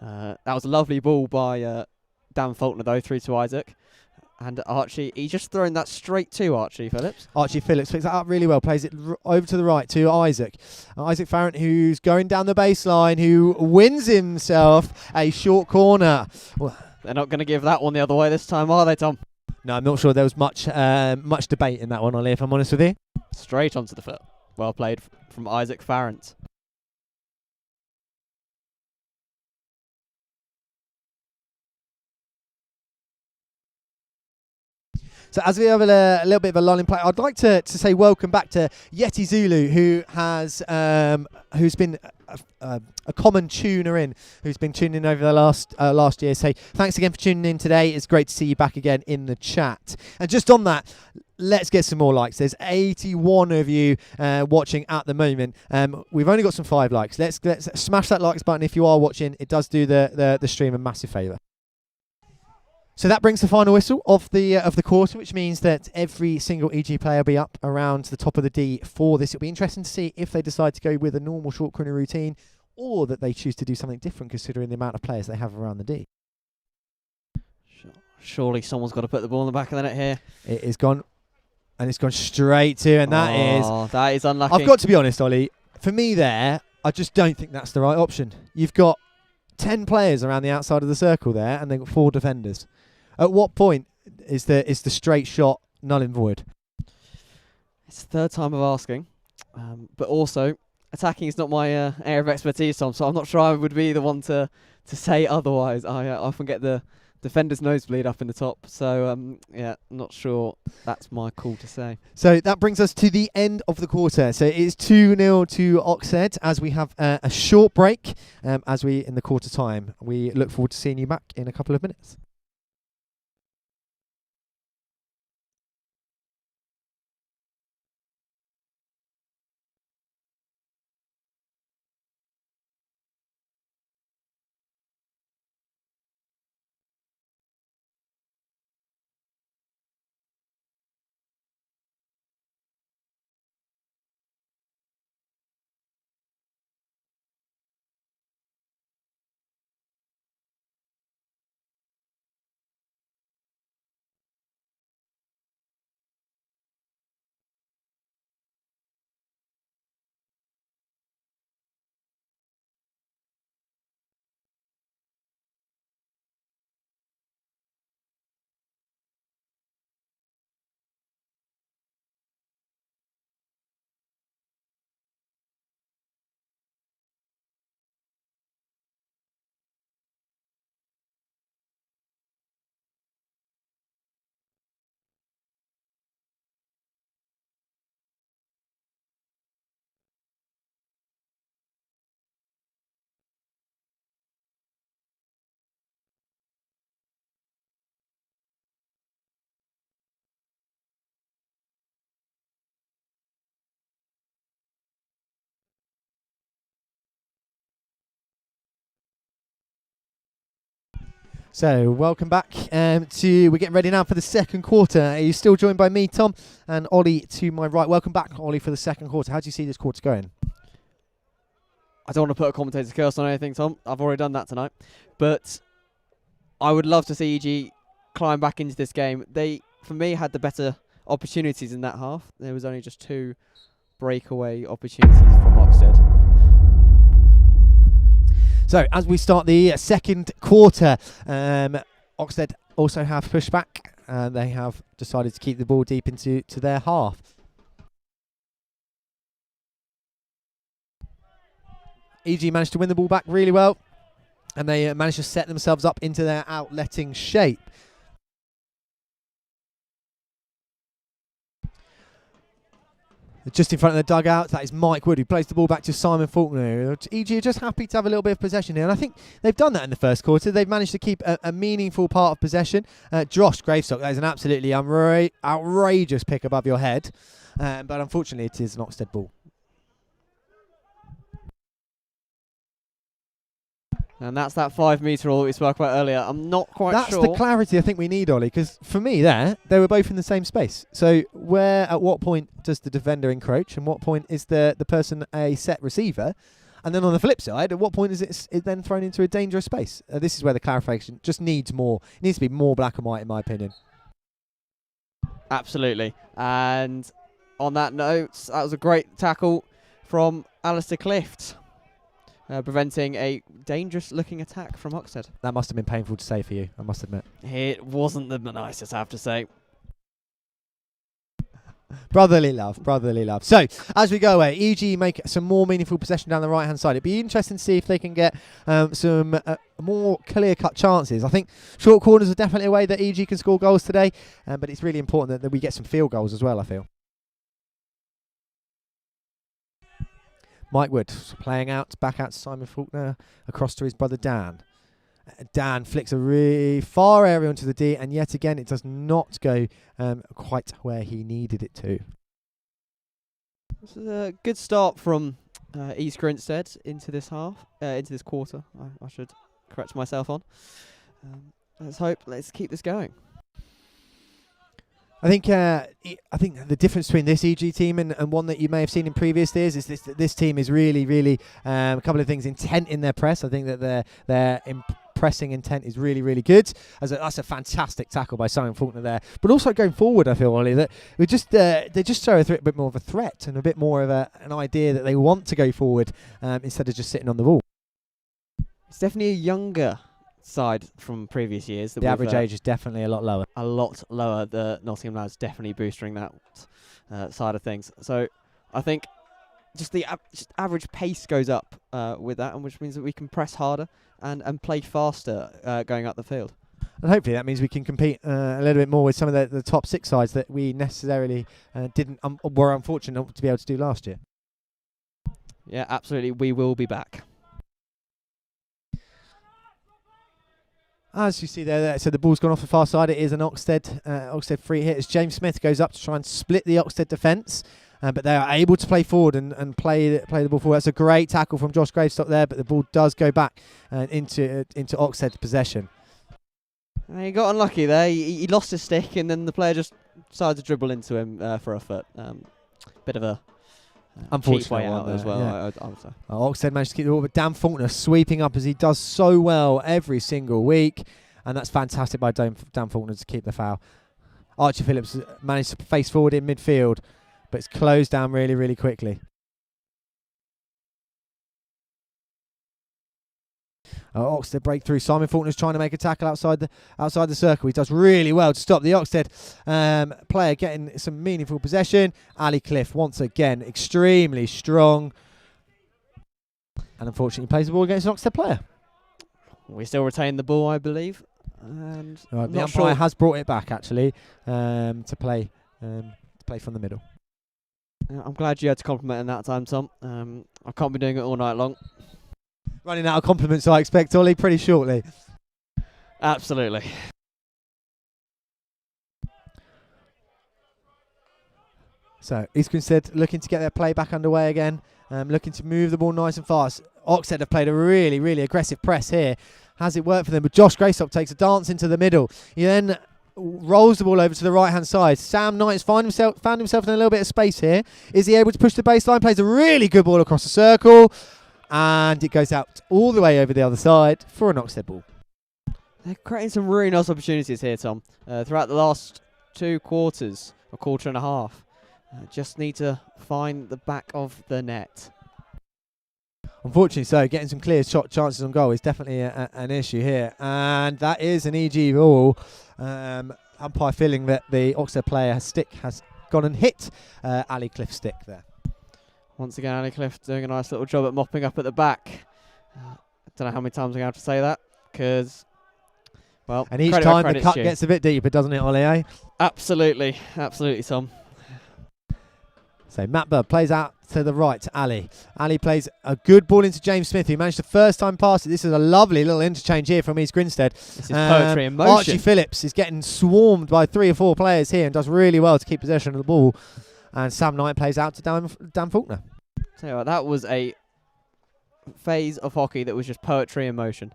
That was a lovely ball by Dan Faulkner, though, through to Isaac. And Archie, he's just thrown that straight to Archie Phillips. Archie Phillips picks that up really well, plays it over to the right to Isaac. Isaac Farron, who's going down the baseline, who wins himself a short corner. Well, they're not going to give that one the other way this time, are they, Tom? No, I'm not sure there was much debate in that one, Ollie, if I'm honest with you. Straight onto the foot. Well played from Isaac Farron. So as we have a little bit of a lull in play, I'd like to say welcome back to Yeti Zulu, who's been a common tuner in, who's been tuning in over the last year. So thanks again for tuning in today. It's great to see you back again in the chat. And just on that, let's get some more likes. There's 81 of you watching at the moment. We've only got some 5 likes. Let's smash that likes button if you are watching. It does do the stream a massive favour. So that brings the final whistle of the quarter, which means that every single EG player will be up around the top of the D for this. It'll be interesting to see if they decide to go with a normal short corner routine, or that they choose to do something different considering the amount of players they have around the D. Surely someone's got to put the ball in the back of the net here. It is gone, and it's gone straight to, and that is unlucky. I've got to be honest, Ollie. For me, I just don't think that's the right option. You've got 10 players around the outside of the circle there, and they've got 4 defenders. At what point is the straight shot null and void? It's the third time of asking, but also attacking is not my area of expertise, Tom. So I'm not sure I would be the one to say otherwise. I often get the defender's nosebleed up in the top, so yeah, not sure that's my call to say. So that brings us to the end of the quarter. So it is 2-0 to Oxted as we have a short break as we in the quarter time. We look forward to seeing you back in a couple of minutes. So, welcome back. We're getting ready now for the second quarter. Are you still joined by me, Tom, and Ollie to my right? Welcome back, Ollie, for the second quarter. How do you see this quarter going? I don't want to put a commentator's curse on anything, Tom. I've already done that tonight. But I would love to see EG climb back into this game. They, for me, had the better opportunities in that half. There was only just 2 breakaway opportunities from Oxted. So, as we start the second quarter, Oxted also have pushed back. They have decided to keep the ball deep into their half. EG managed to win the ball back really well, and they managed to set themselves up into their outletting shape. Just in front of the dugout, that is Mike Wood, who plays the ball back to Simon Faulkner. EG are just happy to have a little bit of possession here, and I think they've done that in the first quarter. They've managed to keep a meaningful part of possession. Josh Gravestock, that is an absolutely outrageous pick above your head, but unfortunately it is an Oxted ball. And that's that 5 metre rule that we spoke about earlier. I'm not quite sure. That's the clarity I think we need, Ollie, because for me they were both in the same space. So at what point does the defender encroach, and what point is the person a set receiver? And then on the flip side, at what point is it then thrown into a dangerous space? This is where the clarification just needs more. It needs to be more black and white, in my opinion. Absolutely. And on that note, that was a great tackle from Alistair Clift. Preventing a dangerous-looking attack from Oxted. That must have been painful to say for you, I must admit. It wasn't the nicest, I have to say. Brotherly love, brotherly love. So, as we go away, EG make some more meaningful possession down the right-hand side. It'd be interesting to see if they can get some more clear-cut chances. I think short corners are definitely a way that EG can score goals today, but it's really important that we get some field goals as well, I feel. Mike Wood playing back out to Simon Faulkner, across to his brother Dan. Dan flicks a really far area onto the D, and yet again it does not go quite where he needed it to. This is a good start from East Grinstead into this quarter. I should correct myself on. Let's keep this going. I think the difference between this EG team and one that you may have seen in previous years is this team is really a couple of things intent in their press. I think that their pressing intent is really good. That's a fantastic tackle by Simon Faulkner there. But also going forward, I feel, Ollie, that they just show a bit more of a threat and a bit more of an idea that they want to go forward instead of just sitting on the ball. It's definitely a younger side from previous years. The average age is definitely a lot lower. A lot lower. The Nottingham lads definitely boosting that side of things. So I think just the average pace goes up with that, and which means that we can press harder and play faster going up the field. And hopefully that means we can compete a little bit more with some of the top 6 sides that we necessarily were unfortunate not to be able to do last year. Yeah, absolutely. We will be back. As you see there, so the ball's gone off the far side. It is an Oxted free hit as James Smith goes up to try and split the Oxted defence. But they are able to play forward and play the ball forward. That's a great tackle from Josh Gravestock there, but the ball does go back into Oxted possession. He got unlucky there. He lost his stick, and then the player just decided to dribble into him for a foot. Bit of a unfortunate way out as well. Yeah. I would say. Oxted managed to keep the ball, but Dan Faulkner sweeping up as he does so well every single week, and that's fantastic by Dan Faulkner to keep the foul. Archie Phillips managed to face forward in midfield, but it's closed down really quickly. Oxted breakthrough. Simon Faulkner's trying to make a tackle outside the circle. He does really well to stop the Oxted player getting some meaningful possession. Ali Cliff once again extremely strong, and unfortunately plays the ball against an Oxted player. We still retain the ball, I believe. And the umpire has brought it back actually to play from the middle. I'm glad you had to compliment in that time, Tom. I can't be doing it all night long. Running out of compliments, I expect, Ollie, pretty shortly. Absolutely. So, East Grinstead looking to get their play back underway again, looking to move the ball nice and fast. Oxted have played a really aggressive press here. has it worked for them? But Josh Graystock takes a dance into the middle. He then rolls the ball over to the right-hand side. Sam Knight's found himself in a little bit of space here. Is he able to push the baseline? Plays a really good ball across the circle. And it goes out all the way over the other side for an Oxted ball. They're creating some really nice opportunities here, Tom, throughout the last 2 quarters, a quarter and a half. Just need to find the back of the net. Unfortunately, so getting some clear shot chances on goal is definitely an issue here. And that is an EG ball. Umpire feeling that the Oxted player stick has gone and hit Ali Cliff's stick there. Once again, Ali Cliff doing a nice little job at mopping up at the back. I don't know how many times I'm going to have to say that, because, well, and each time the cut gets a bit deeper, doesn't it, Ollie? Eh? Absolutely, Tom. So Matt Bird plays out to the right to Ali. Ali plays a good ball into James Smith, who managed to first time pass it. This is a lovely little interchange here from East Grinstead. This is poetry in motion. Archie Phillips is getting swarmed by 3 or 4 players here and does really well to keep possession of the ball. And Sam Knight plays out to Dan Faulkner. Tell you what, that was a phase of hockey that was just poetry in motion.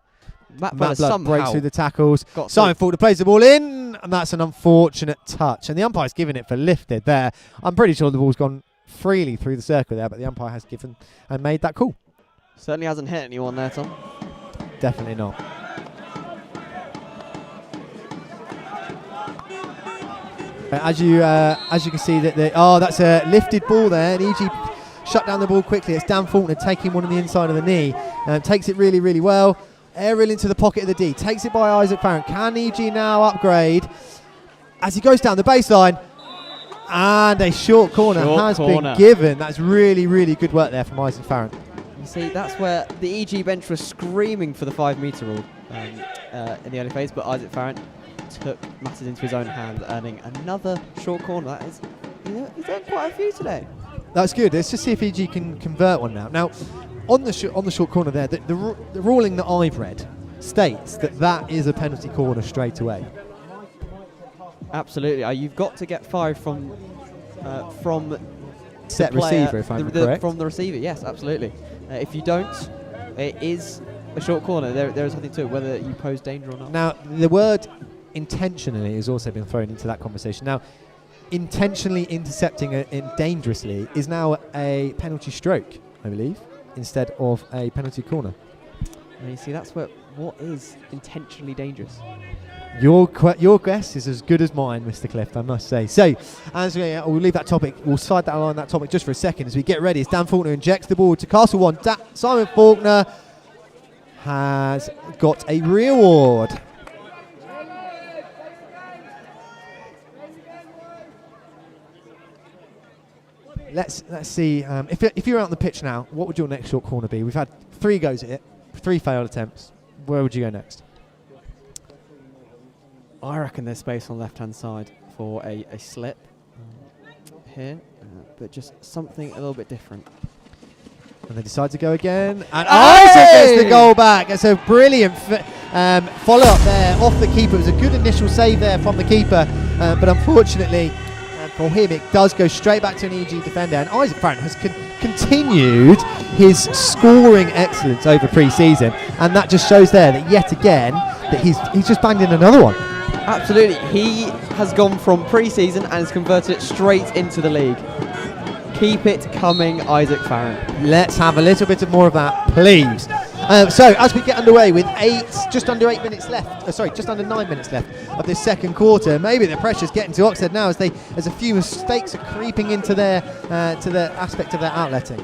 Matt Blood breaks through the tackles. Simon Faulkner plays the ball in, and that's an unfortunate touch. And the umpire's given it for lifted there. I'm pretty sure the ball's gone freely through the circle there, but the umpire has given and made that call. Certainly hasn't hit anyone there, Tom. Definitely not. As you can see, that's a lifted ball there, and EG shut down the ball quickly. It's Dan Faulkner taking one on the inside of the knee, takes it really, really well. Aerial into the pocket of the D, takes it by Isaac Farron. Can EG now upgrade as he goes down the baseline? And a short corner been given. That's really, really good work there from Isaac Farron. You see, that's where the EG bench was screaming for the 5-metre rule in the early phase, but Isaac Farron took matters into his own hands, earning another short corner. That is, he's done quite a few today. That's good. Let's just see if EG can convert one now. Now, on the short corner there, the ruling that I've read states that is a penalty corner straight away. Absolutely. You've got to get 5 from set receiver, if I'm correct. From the receiver, yes, absolutely. If you don't, it is a short corner. There is something to it, whether you pose danger or not. Now, the word intentionally has also been thrown into that conversation. Now, intentionally intercepting it dangerously is now a penalty stroke, I believe, instead of a penalty corner. And you see, that's what is intentionally dangerous. Your guess is as good as mine, Mr. Clift, I must say. So, as we'll leave that topic, we'll side that line, that topic just for a second as we get ready. As Dan Faulkner injects the ball to Castle 1. Simon Faulkner has got a reward. Let's see. If you're out on the pitch now, what would your next short corner be? We've had 3 goes at it, 3 failed attempts. Where would you go next? I reckon there's space on the left-hand side for a slip here, but just something a little bit different. And they decide to go again. And Isaac gets the goal back. It's a brilliant follow-up there off the keeper. It was a good initial save there from the keeper, but unfortunately for him, it does go straight back to an EG defender. And Isaac Farron has continued his scoring excellence over pre-season, and that just shows there that yet again that he's just banged in another one. Absolutely, he has gone from pre-season and has converted it straight into the league. Keep it coming, Isaac Farron. Let's have a little bit more of that, please. So as we get underway with just under 9 minutes left of this second quarter, maybe the pressure's getting to Oxted now as a few mistakes are creeping into their to the aspect of their outletting.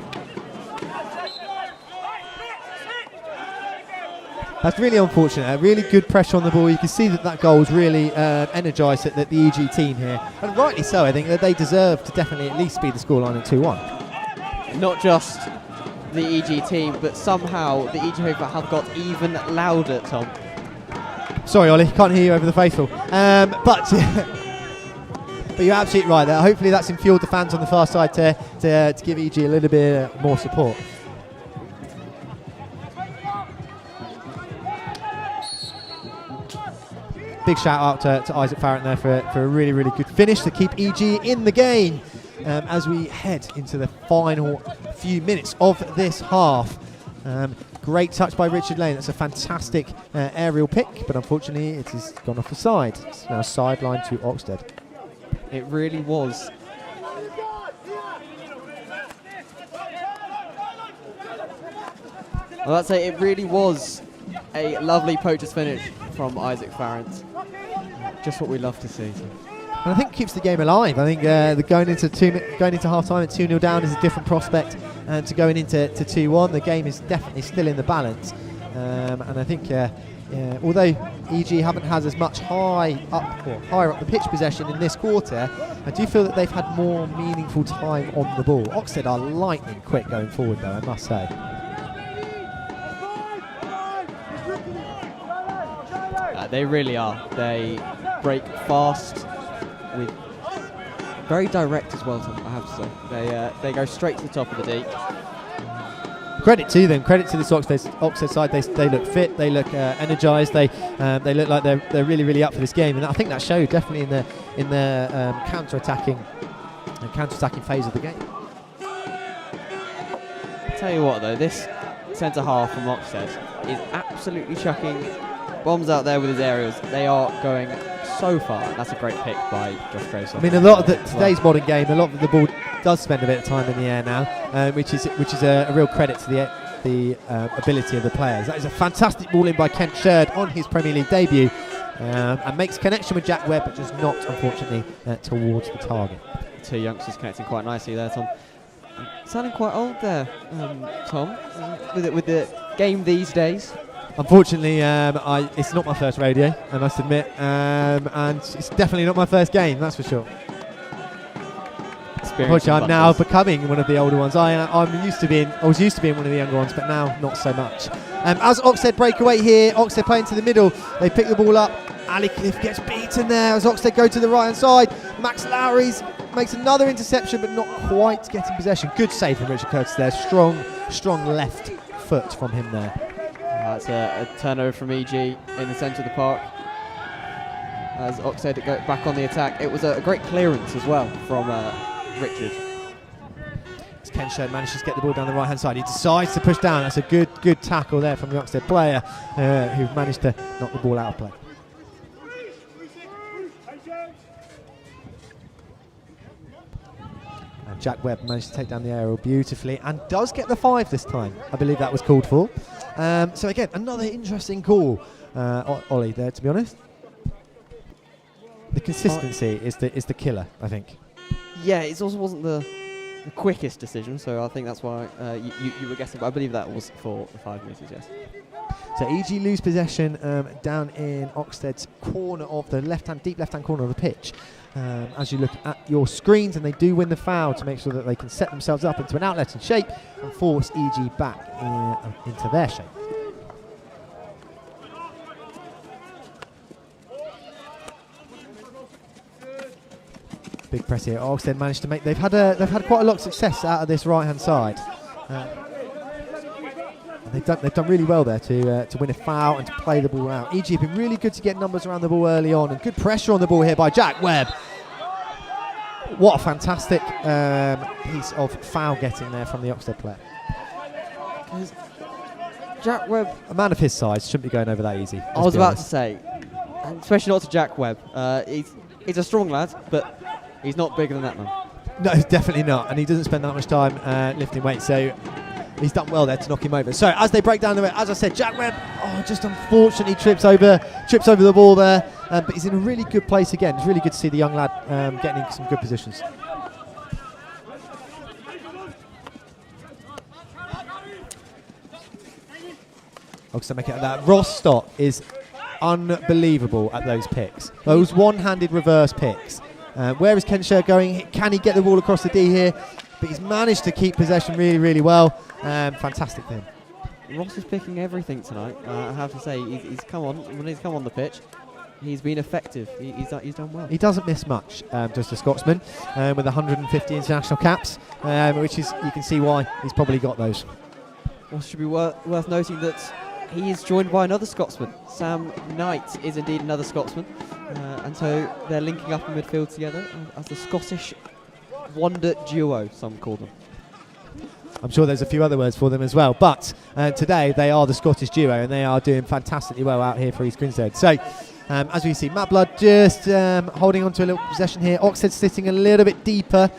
That's really unfortunate. A really good pressure on the ball. You can see that goal's really energised the EG team here, and rightly so. I think that they deserve to definitely at least be the scoreline at 2-1. Not just the EG team, but somehow the EG people have got even louder, Tom. Sorry, Ollie, can't hear you over the faithful. But you're absolutely right there. Hopefully that's infueled the fans on the far side to give EG a little bit more support. Big shout out to Isaac Farron there for a really, really good finish to keep EG in the game as we head into the final few minutes of this half. Great touch by Richard Lane. That's a fantastic aerial pick, but unfortunately it has gone off the side. It's now sideline to Oxted. It really was. Well, I'd say it really was a lovely poacher's finish from Isaac Farrant. Just what we love to see. And I think it keeps the game alive. I think going into half time at 2-0 down is a different prospect, and to going into 2-1, the game is definitely still in the balance. And I think although EG haven't had as much higher up the pitch possession in this quarter, I do feel that they've had more meaningful time on the ball. Oxted are lightning quick going forward, though, I must say. They really are. They break fast, with very direct as well, I have to say. They go straight to the top of the deep. Credit to them. Credit to this Oxted side. They look fit. They look energised. They look like they're really, really up for this game. And I think that showed definitely in the counter-attacking phase of the game. Tell you what, though, this centre half from Oxted is absolutely chucking bombs out there with his aerials. They are going so far. That's a great pick by Josh Grayson. I mean, a lot of today's modern game, a lot of the ball does spend a bit of time in the air now, which is a real credit to the ability of the players. That is a fantastic ball in by Kent Sherd on his Premier League debut, and makes connection with Jack Webb, but just not, unfortunately, towards the target. Two youngsters connecting quite nicely there, Tom. Sounding quite old there, Tom, with the game these days. Unfortunately, it's not my first radio, I must admit, and it's definitely not my first game, that's for sure. Unfortunately, I'm now becoming one of the older ones. I was used to being one of the younger ones, but now not so much. As Oxted break away here, Oxted play into the middle. They pick the ball up. Ali Cliff gets beaten there as Oxted go to the right hand side. Max Lowry's makes another interception, but not quite getting possession. Good save from Richard Curtis there. Strong left foot from him there. That's a turnover from EG in the centre of the park. As Oxted go back on the attack, it was a great clearance as well from Richard. As Ken Sherd manages to get the ball down the right hand side, he decides to push down. That's a good tackle there from the Oxted player who managed to knock the ball out of play. And Jack Webb managed to take down the aerial beautifully and does get the 5 this time. I believe that was called for. So again, another interesting call, Ollie, there, to be honest. The consistency is the killer, I think. Yeah, it also wasn't the quickest decision, so I think that's why you were guessing, but I believe that was for the 5 metres, yes. So EG lose possession down in Oxted's corner of the deep left-hand corner of the pitch. As you look at your screens, and they do win the foul to make sure that they can set themselves up into an outlet in shape and force EG back into their shape. Big press here. Oxted managed to make. They've had quite a lot of success out of this right-hand side. They've done really well there to win a foul and to play the ball out. EG have been really good to get numbers around the ball early on, and good pressure on the ball here by Jack Webb. What a fantastic piece of foul getting there from the Oxted player. Jack Webb, a man of his size, shouldn't be going over that easy. I was about to say, especially not to Jack Webb. He's a strong lad, but he's not bigger than that man. No, definitely not, and he doesn't spend that much time lifting weights, so he's done well there to knock him over. So as they break down the way, as I said, Jack Webb, just unfortunately trips over the ball there, but he's in a really good place again. It's really good to see the young lad getting in some good positions. Oxted make it that. Rostock is unbelievable at those picks. Those one-handed reverse picks. Where is Ken Sherd going? Can he get the ball across the D here? But he's managed to keep possession really, really well. Fantastic for him. Ross is picking everything tonight. I have to say, he's come on the pitch. He's been effective. He's done well. He doesn't miss much, just a Scotsman, with 150 international caps, which is, you can see why he's probably got those. Well, it should be worth noting that he is joined by another Scotsman. Sam Knight is indeed another Scotsman, and so they're linking up in midfield together as the Scottish wonder duo, some call them. I'm sure there's a few other words for them as well. But today they are the Scottish duo, and they are doing fantastically well out here for East Grinstead. So as we see, Matt Blood just holding on to a little possession here. Oxted sitting a little bit deeper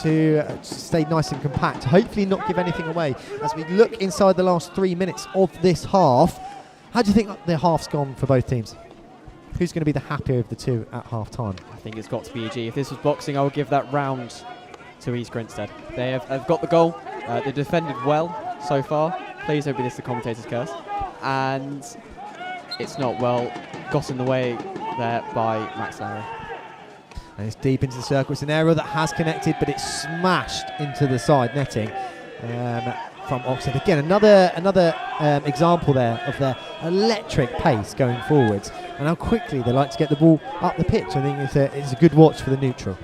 to stay nice and compact. Hopefully not give anything away. As we look inside the last 3 minutes of this half, how do you think the half's gone for both teams? Who's going to be the happier of the two at half time? I think it's got to be EG. If this was boxing, I would give that round to East Grinstead. They have got the goal. They defended well so far. Please don't be this the commentator's curse. And it's not well got in the way there by Max Larry. And it's deep into the circle. It's an error that has connected, but it's smashed into the side netting from Oxted. Again, another example there of their electric pace going forwards and how quickly they like to get the ball up the pitch. I think it's a good watch for the neutral.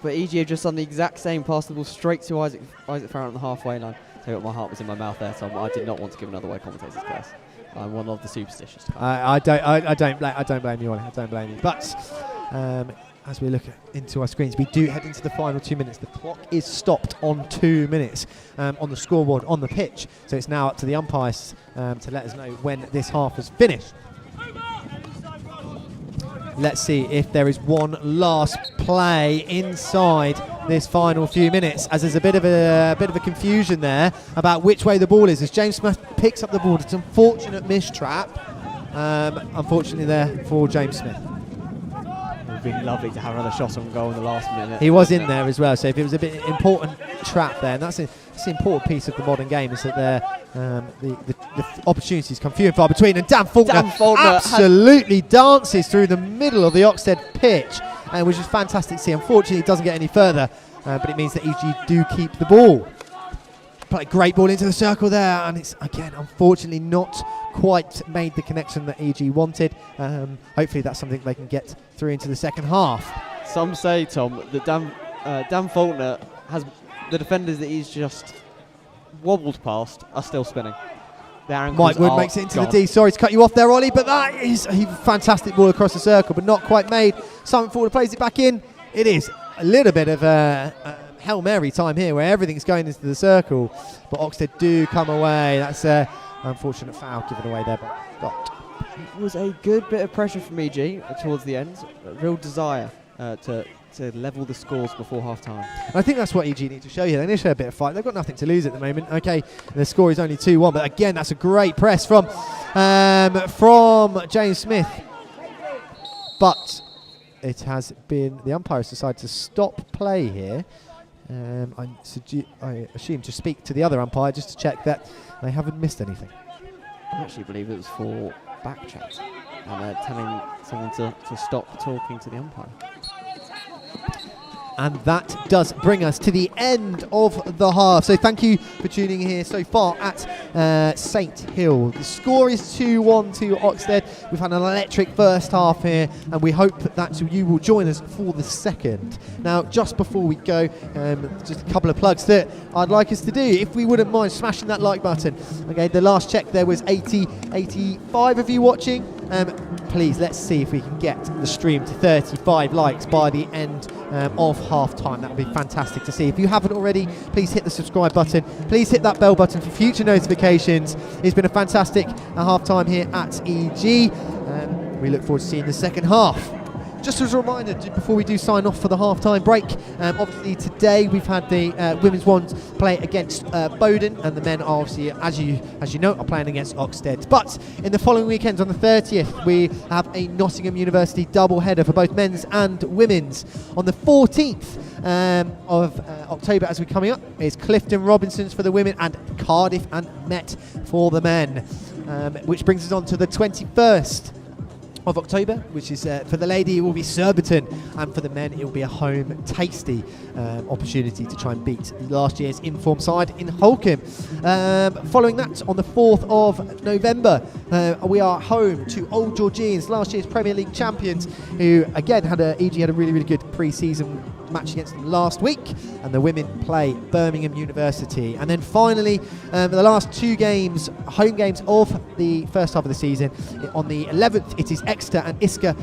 But EG have just done the exact same, pass the ball straight to Isaac Farrell on the halfway line. Tell you what, my heart was in my mouth there, Tom. I did not want to give another way commentator's curse. I'm one of the superstitious. I don't blame you on it. I don't blame you. But as we look into our screens, we do head into the final 2 minutes. The clock is stopped on 2 minutes on the scoreboard on the pitch. So it's now up to the umpires to let us know when this half has finished. Let's see if there is one last play inside this final few minutes, as there's a bit of a confusion there about which way the ball is. As James Smith picks up the ball, it's an unfortunate mistrap. Unfortunately, there for James Smith. It would be lovely to have another shot on goal in the last minute. He was in there as well, so if it was a bit important trap there, and that's the important piece of the modern game, is that the opportunities come few and far between. And Dan Faulkner absolutely dances through the middle of the Oxted pitch, which is fantastic to see. Unfortunately, it doesn't get any further, but it means that EG do keep the ball. Play a great ball into the circle there, and it's again unfortunately not quite made the connection that EG wanted. Hopefully that's something they can get through into the second half. Some say, Tom, that Dan Faulkner has the defenders that he's just wobbled past are still spinning. Mike Wood makes it into the D. Sorry to cut you off there, Ollie, but that is a fantastic ball across the circle, but not quite made. Simon Faulkner plays it back in. It is a little bit of a Hail Mary time here where everything's going into the circle, but Oxted do come away. That's an unfortunate foul given away there by Scott. It was a good bit of pressure from EG towards the end. A real desire to level the scores before half time. I think that's what EG need to show you. They need to show a bit of fight. They've got nothing to lose at the moment. Okay, the score is only 2-1, but again, that's a great press from James Smith. But it has been the umpires decided to stop play here. I assume to speak to the other umpire just to check that they haven't missed anything. I actually believe it was for back chat and telling someone to stop talking to the umpire. And that does bring us to the end of the half. So thank you for tuning in here so far at St Hill. The score is 2-1 to Oxted. We've had an electric first half here, and we hope that you will join us for the second. Now, just before we go, just a couple of plugs that I'd like us to do. If we wouldn't mind smashing that like button. Okay, the last check there was 85 of you watching. Please, let's see if we can get the stream to 35 likes by the end of half time. That would be fantastic to see. If you haven't already, please hit the subscribe button. Please hit that bell button for future notifications. It's been a fantastic half time here at EG. We look forward to seeing the second half. Just as a reminder, before we do sign off for the half-time break, obviously today we've had the women's ones play against Bowden, and the men are obviously, as you know, are playing against Oxted. But in the following weekends, on the 30th, we have a Nottingham University double-header for both men's and women's. On the 14th of October, as we're coming up, is Clifton Robinsons for the women and Cardiff and Met for the men, which brings us on to the 21st of October, which is for the lady it will be Surbiton, and for the men it will be a home tasty opportunity to try and beat last year's informed side in Holcombe. Following that, on the 4th of November, we are home to Old Georgians, last year's Premier League champions, who again EG had a really good pre-season match against them last week, and the women play Birmingham University. And then finally, the last two games, home games of the first half of the season. On the 11th, it is Exeter and Isker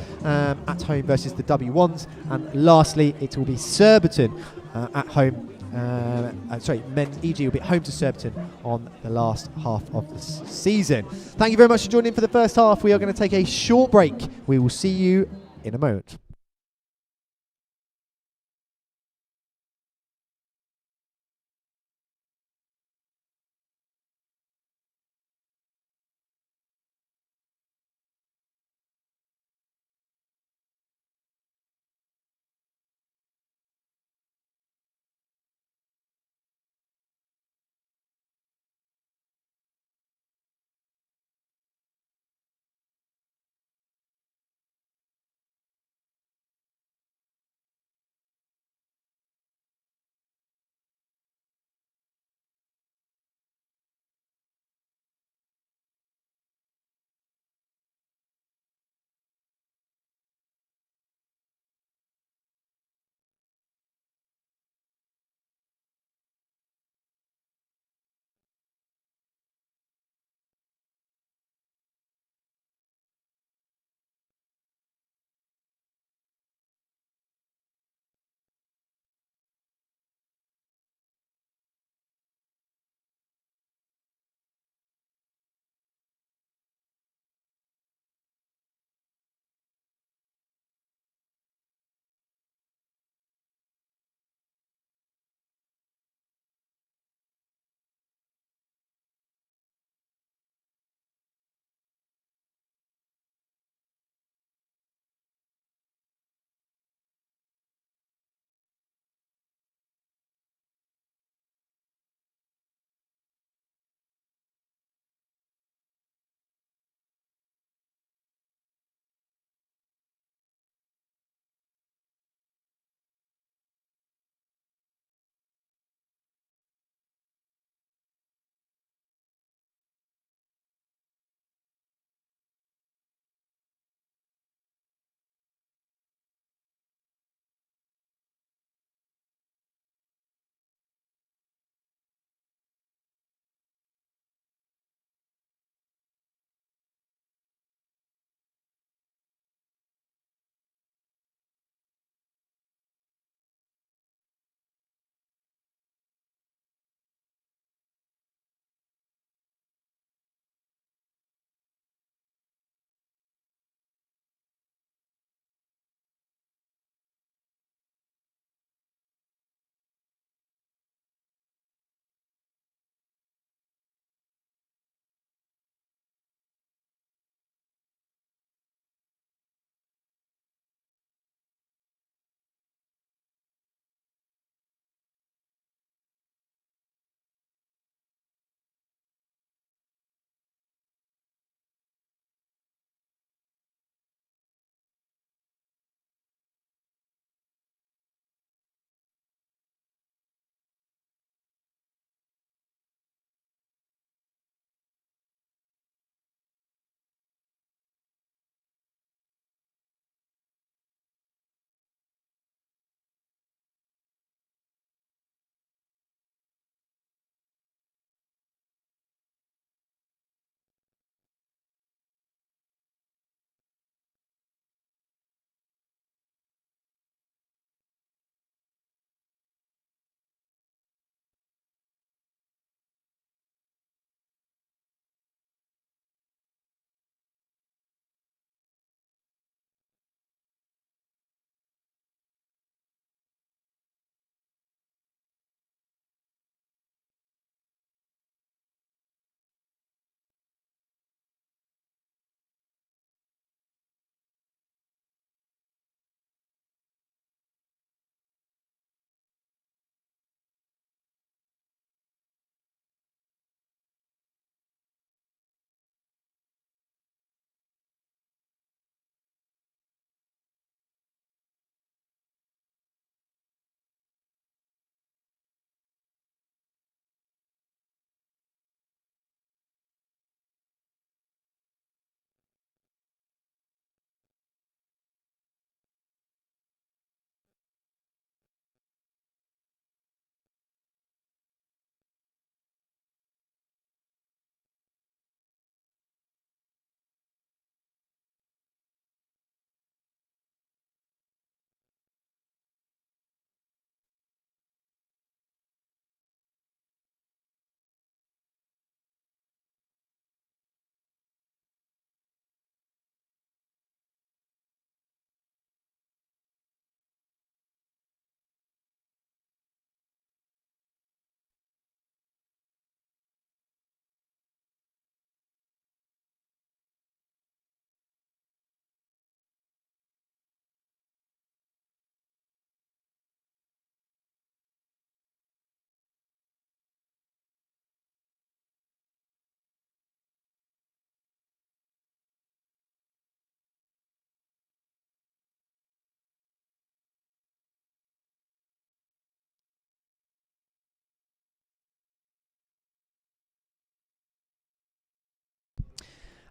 at home versus the W1s, and lastly, it will be Surbiton at home men's EG will be at home to Surbiton on the last half of the season. Thank you very much for joining in for the first half. We are going to take a short break. We will see you in a moment.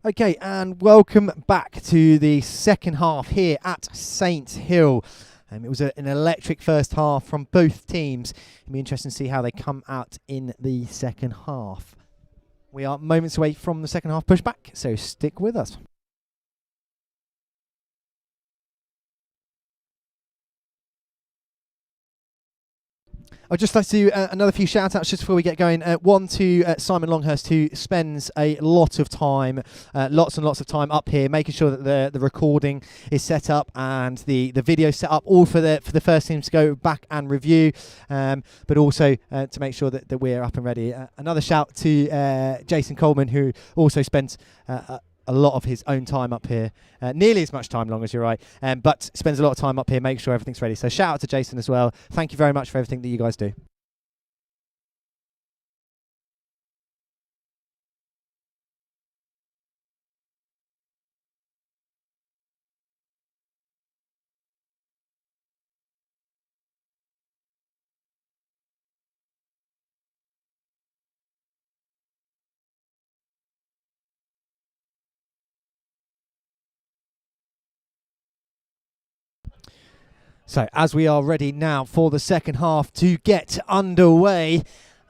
Okay, and welcome back to the second half here at Saints Hill. It was an electric first half from both teams. It'll be interesting to see how they come out in the second half. We are moments away from the second half pushback, so stick with us. I'd just like to do another few shout-outs just before we get going. One to Simon Longhurst, who spends a lot of time, lots and lots of time up here, making sure that the recording is set up and the video set up, all for the first team to go back and review, but also to make sure that we're up and ready. Another shout to Jason Coleman, who also spent a lot of his own time up here, nearly as much time long as you're right, but spends a lot of time up here making sure everything's ready. So shout out to Jason as well. Thank you very much for everything that you guys do. So as we are ready now for the second half to get underway,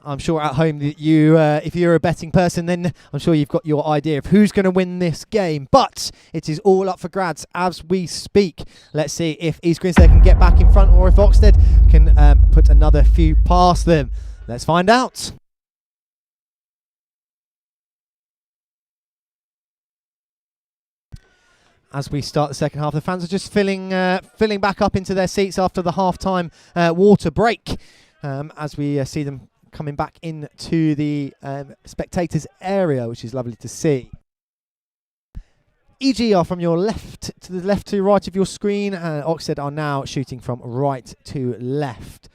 I'm sure at home that you, if you're a betting person, then I'm sure you've got your idea of who's going to win this game. But it is all up for grabs as we speak. Let's see if East Grinstead can get back in front or if Oxted can put another few past them. Let's find out. As we start the second half, the fans are just filling back up into their seats after the half-time water break. As we see them coming back into the spectators area, which is lovely to see. EG are from your left to right of your screen. Oxted are now shooting from right to left.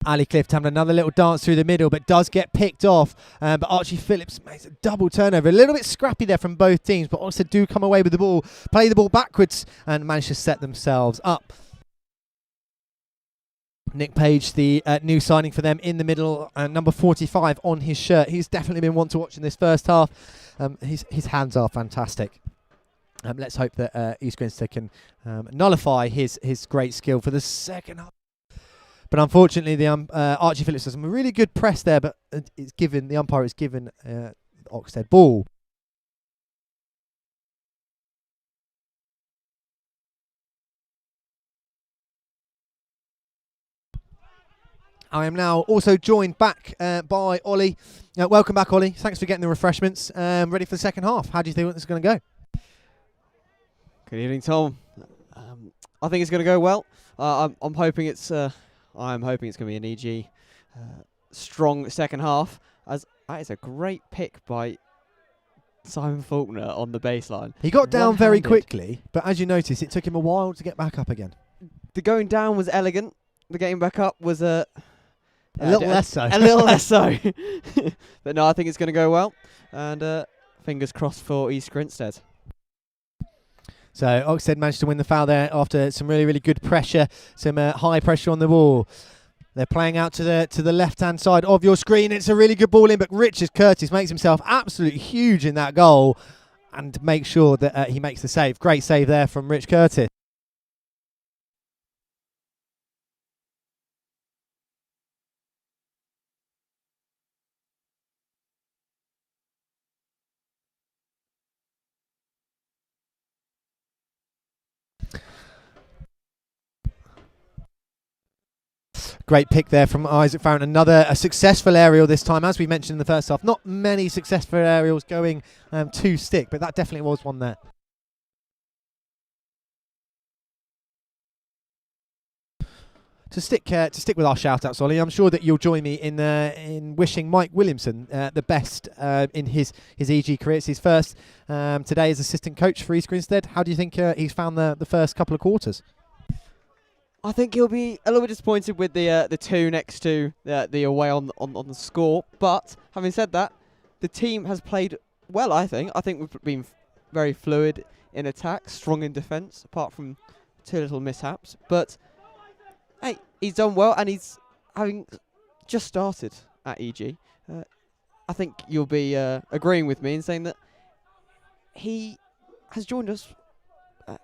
Ali Clift having another little dance through the middle, but does get picked off. But Archie Phillips makes a double turnover. A little bit scrappy there from both teams, but also do come away with the ball, play the ball backwards, and manage to set themselves up. Nick Page, the new signing for them in the middle, number 45 on his shirt. He's definitely been one to watch in this first half. His hands are fantastic. Let's hope that East Grinstead can nullify his great skill for the second half. But unfortunately, the Archie Phillips has some really good press there, but the umpire is given Oxted ball. I am now also joined back by Ollie. Welcome back, Ollie. Thanks for getting the refreshments. Ready for the second half. How do you think this is going to go? Good evening, Tom. I think it's going to go well. I'm hoping it's going to be an EG strong second half, as that is a great pick by Simon Faulkner on the baseline. He got down very quickly, but as you notice, it took him a while to get back up again. The going down was elegant. The getting back up was a little less so. A little less so. But no, I think it's going to go well. And fingers crossed for East Grinstead. So Oxted managed to win the foul there after some really, really good pressure, some high pressure on the ball. They're playing out to the left-hand side of your screen. It's a really good ball in, but Richard Curtis makes himself absolutely huge in that goal and makes sure that he makes the save. Great save there from Rich Curtis. Great pick there from Isaac Farron. Another successful aerial this time, as we mentioned in the first half. Not many successful aerials going to stick, but that definitely was one there. To stick with our shout-outs, Ollie, I'm sure that you'll join me in wishing Mike Williamson the best in his EG career. It's his first today as assistant coach for East Grinstead. How do you think he's found the first couple of quarters? I think he'll be a little bit disappointed with the two next to the away on the score. But having said that, the team has played well. I think we've been very fluid in attack, strong in defence, apart from two little mishaps. But he's done well, and he's having just started at EG. I think you'll be agreeing with me in saying that he has joined us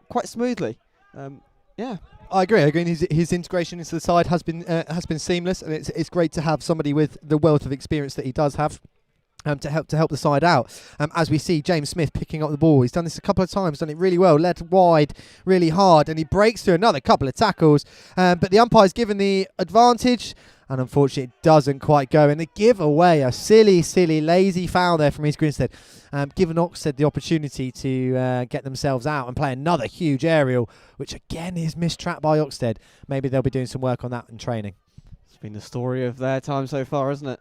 quite smoothly. Yeah. I agree. His integration into the side has been seamless, and it's great to have somebody with the wealth of experience that he does have. To help the side out. As we see James Smith picking up the ball. He's done this a couple of times, done it really well, led wide really hard, and he breaks through another couple of tackles. But the umpire's given the advantage, and unfortunately it doesn't quite go. And they give away a silly, lazy foul there from East Grinstead, giving Oxted the opportunity to get themselves out and play another huge aerial, which again is mistrapped by Oxted. Maybe they'll be doing some work on that in training. It's been the story of their time so far, isn't it?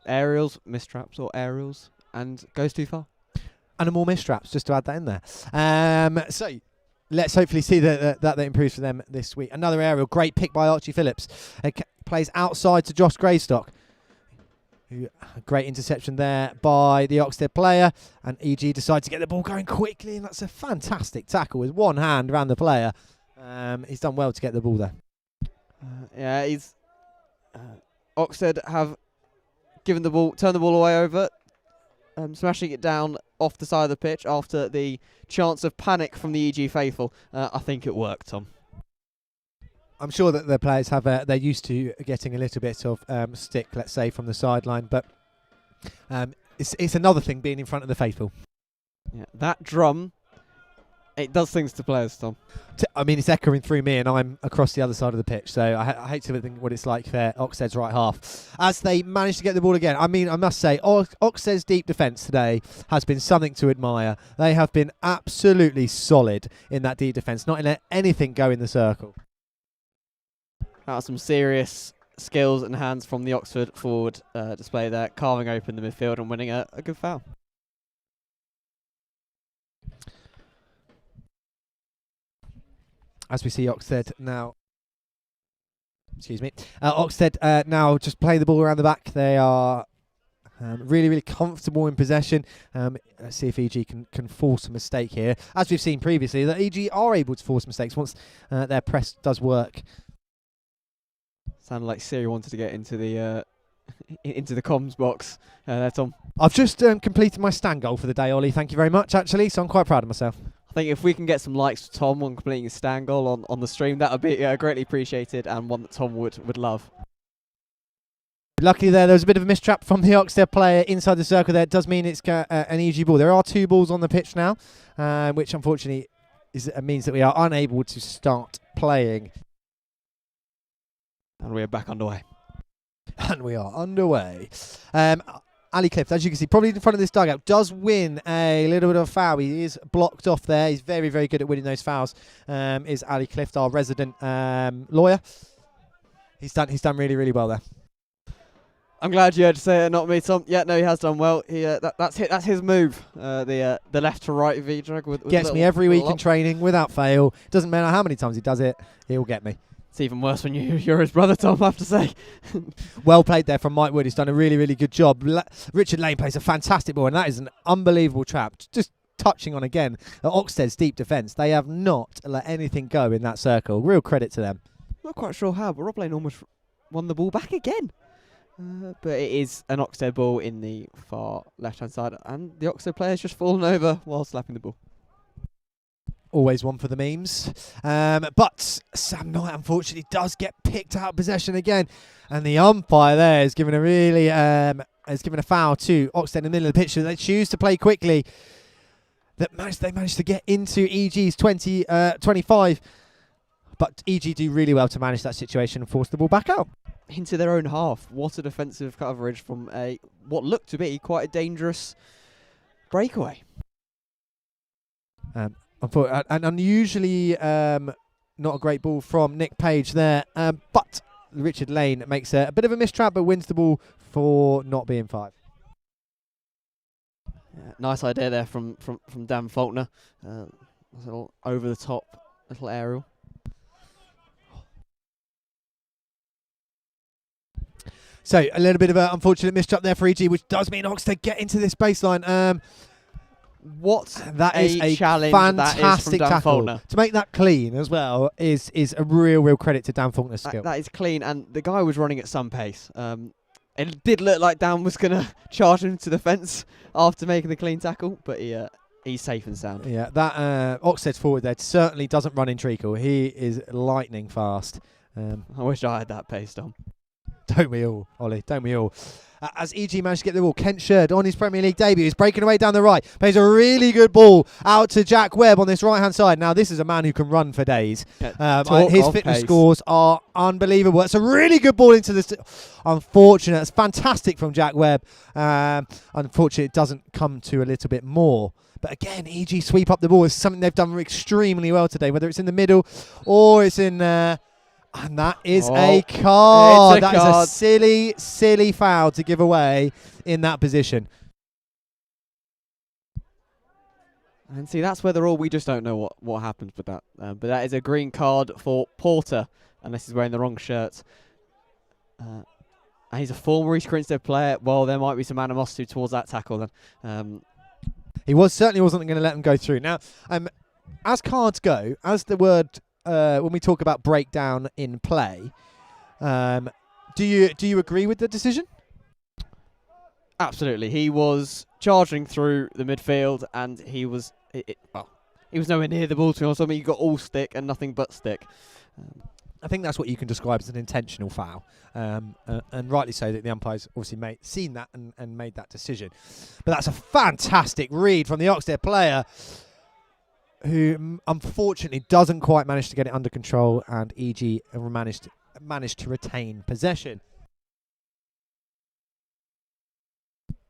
Aerials, mistraps or aerials, and goes too far. And more mistraps, just to add that in there. So let's hopefully see that improves for them this week. Another aerial, great pick by Archie Phillips. Plays outside to Josh Greystock. Great interception there by the Oxted player, and EG decide to get the ball going quickly, and that's a fantastic tackle with one hand around the player. He's done well to get the ball there. Oxted have turned the ball away over, smashing it down off the side of the pitch after the chance of panic from the EG faithful. I think it worked, Tom. I'm sure that the players they're used to getting a little bit of stick, let's say, from the sideline, but it's another thing being in front of the faithful. Yeah, that drum, it does things to players, Tom. I mean, it's echoing through me, and I'm across the other side of the pitch, so I hate to think what it's like for Oxted's right half. As they manage to get the ball again, I mean, I must say, Oxted's deep defence today has been something to admire. They have been absolutely solid in that deep defence, not letting anything go in the circle. Some serious skills and hands from the Oxford forward display there, carving open the midfield and winning a good foul. As we see Oxted now, Oxted now just play the ball around the back. They are really comfortable in possession. Let's see if EG can force a mistake here. As we've seen previously, that EG are able to force mistakes once their press does work. Sounded like Siri wanted to get into the comms box there, Tom. I've just completed my stand goal for the day, Ollie. Thank you very much, actually. So I'm quite proud of myself. I think if we can get some likes for Tom on completing his stand goal on the stream, that would be greatly appreciated, and one that Tom would love. Luckily there was a bit of a mistrap from the Oxted player inside the circle there. It does mean it's an EG ball. There are 2 balls on the pitch now, which unfortunately means that we are unable to start playing. And we are back underway. And we are underway. Ali Clift, as you can see, probably in front of this dugout, does win a little bit of a foul. He is blocked off there. He's very good at winning those fouls. Is Ali Clift, our resident lawyer. He's done really well there. I'm glad you had to say it, not me, Tom. Yeah, no, he has done well. He that's his move. The left to right V drag with gets me every week in training without fail. Doesn't matter how many times he does it, he'll get me. It's even worse when you're his brother, Tom, I have to say. Well played there from Mike Wood. He's done a really good job. Richard Lane plays a fantastic ball, and that is an unbelievable trap. Just touching on again Oxted's deep defence. They have not let anything go in that circle. Real credit to them. Not quite sure how, but Rob Lane almost won the ball back again. But it is an Oxted ball in the far left-hand side, and the Oxted player's just fallen over while slapping the ball. Always one for the memes. But Sam Knight, unfortunately, does get picked out of possession again. And the umpire there has given a foul to Oxted in the middle of the pitch. So they choose to play quickly. They managed to get into EG's 25. But EG do really well to manage that situation and force the ball back out. Into their own half. What a defensive coverage from what looked to be quite a dangerous breakaway. And unusually not a great ball from Nick Page there, but Richard Lane makes a bit of a mistrap but wins the ball for not being 5. Yeah, nice idea there from Dan Faulkner. A little over the top little aerial. So a little bit of an unfortunate mistrap there for EG, which does mean Oxted get into this baseline. What that is a challenge fantastic that is from Dan tackle. Faulkner. To make that clean as well is a real credit to Dan Faulkner's skill. That is clean, and the guy was running at some pace. It did look like Dan was going to charge him to the fence after making the clean tackle, but he's safe and sound. Yeah, that Oxted forward there certainly doesn't run in treacle. He is lightning fast. I wish I had that pace, Tom. Don't we all, Ollie? Don't we all? As EG managed to get the ball, Kent Sherd on his Premier League debut is breaking away down the right. Plays a really good ball out to Jack Webb on this right-hand side. Now, this is a man who can run for days. His fitness scores are unbelievable. It's a really good ball into the... Unfortunate. It's fantastic from Jack Webb. Unfortunately, it doesn't come to a little bit more. But again, EG sweep up the ball is something they've done extremely well today, whether it's in the middle or it's in... and that is a card. That is a silly foul to give away in that position. And see, that's where they're all. We just don't know what happens with that. But that is a green card for Porter, unless he's wearing the wrong shirt. And he's a former East Grinstead player. Well, there might be some animosity towards that tackle then. He certainly wasn't going to let them go through. Now, as cards go, as the word... when we talk about breakdown in play, do you agree with the decision? Absolutely. He was charging through the midfield, and he was he was nowhere near the ball, to be honest. I mean, he got all stick and nothing but stick. I think that's what you can describe as an intentional foul, and rightly so that the umpires obviously seen that and made that decision. But that's a fantastic read from the Oxted player, who unfortunately doesn't quite manage to get it under control, and EG managed to retain possession.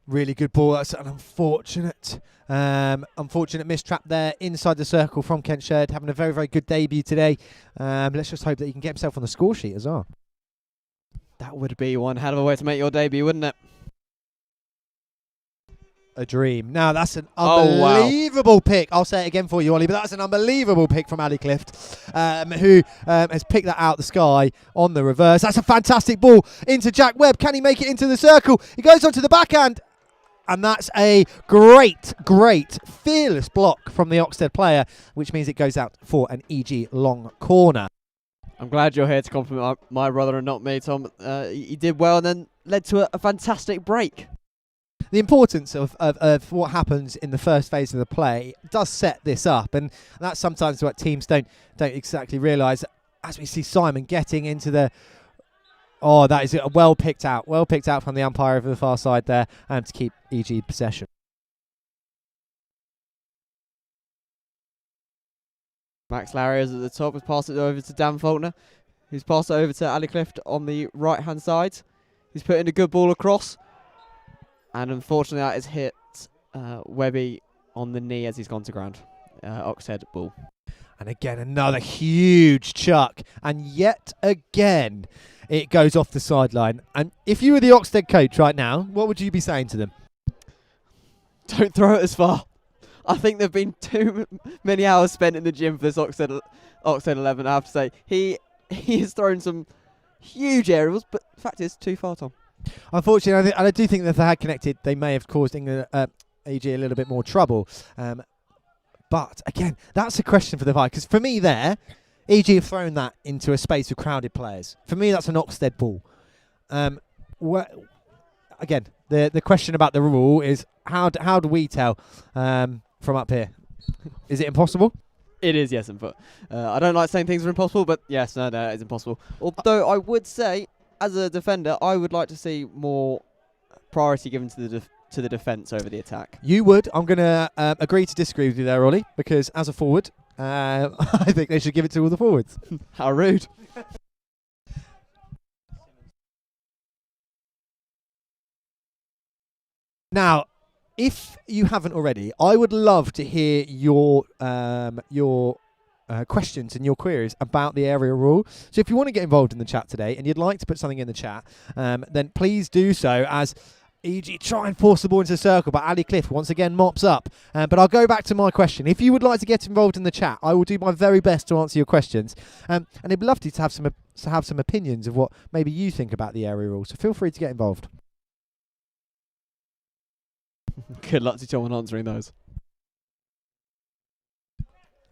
Really good ball. That's an unfortunate mistrap there inside the circle from Kent Sherd, having a very good debut today. Let's just hope that he can get himself on the score sheet as well. That would be one hell of a way to make your debut, wouldn't it? A dream. Now, that's an unbelievable pick. I'll say it again for you, Ollie, but that's an unbelievable pick from Ali Clift, who has picked that out the sky on the reverse. That's a fantastic ball into Jack Webb. Can he make it into the circle? He goes onto the backhand, and that's a great, fearless block from the Oxted player, which means it goes out for an EG long corner. I'm glad you're here to compliment my brother and not me, Tom. He did well and then led to a fantastic break. The importance of what happens in the first phase of the play does set this up, and that's sometimes what teams don't exactly realise. As we see Simon getting into the... Oh, that is well picked out from the umpire over the far side there, and to keep EG possession. Max Larry is at the top, has passed it over to Dan Faulkner, who's passed it over to Ali Clift on the right-hand side. He's put in a good ball across. And unfortunately, that has hit Webby on the knee as he's gone to ground. Oxted ball. And again, another huge chuck. And yet again, it goes off the sideline. And if you were the Oxted coach right now, what would you be saying to them? Don't throw it as far. I think there have been too many hours spent in the gym for this Oxted 11, I have to say. He has thrown some huge aerials, but the fact is, too far, Tom. Unfortunately, I do think that if they had connected, they may have caused AG a little bit more trouble. But again, that's a question for the VAR, because for me there, AG have thrown that into a space with crowded players. For me, that's an Oxted ball. Again, the question about the rule is how do we tell from up here? Is it impossible? It is, yes, but I don't like saying things are impossible, but yes, no, it's impossible. Although I would say, as a defender, I would like to see more priority given to the defence over the attack. You would. I'm going to agree to disagree with you there, Ollie, because as a forward, I think they should give it to all the forwards. How rude. Now, if you haven't already, I would love to hear your questions and your queries about the area rule. So if you want to get involved in the chat today and you'd like to put something in the chat, then please do so, as EG try and force the ball into the circle, but Ali Cliff once again mops up. But I'll go back to my question. If you would like to get involved in the chat, I will do my very best to answer your questions. And I'd love to have some opinions of what maybe you think about the area rule. So feel free to get involved. Good luck to Tom on answering those.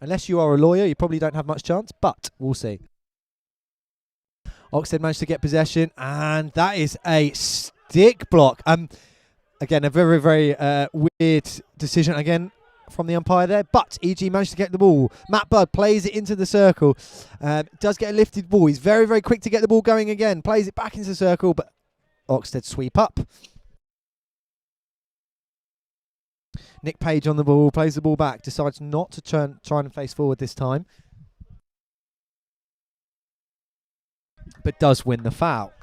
Unless you are a lawyer, you probably don't have much chance, but we'll see. Oxted managed to get possession, and that is a stick block. Again, a very, very weird decision again from the umpire there, but EG managed to get the ball. Matt Budd plays it into the circle. Does get a lifted ball. He's very, very quick to get the ball going again. Plays it back into the circle, but Oxted sweep up. Nick Page on the ball, plays the ball back, decides not to try and face forward this time, but does win the foul.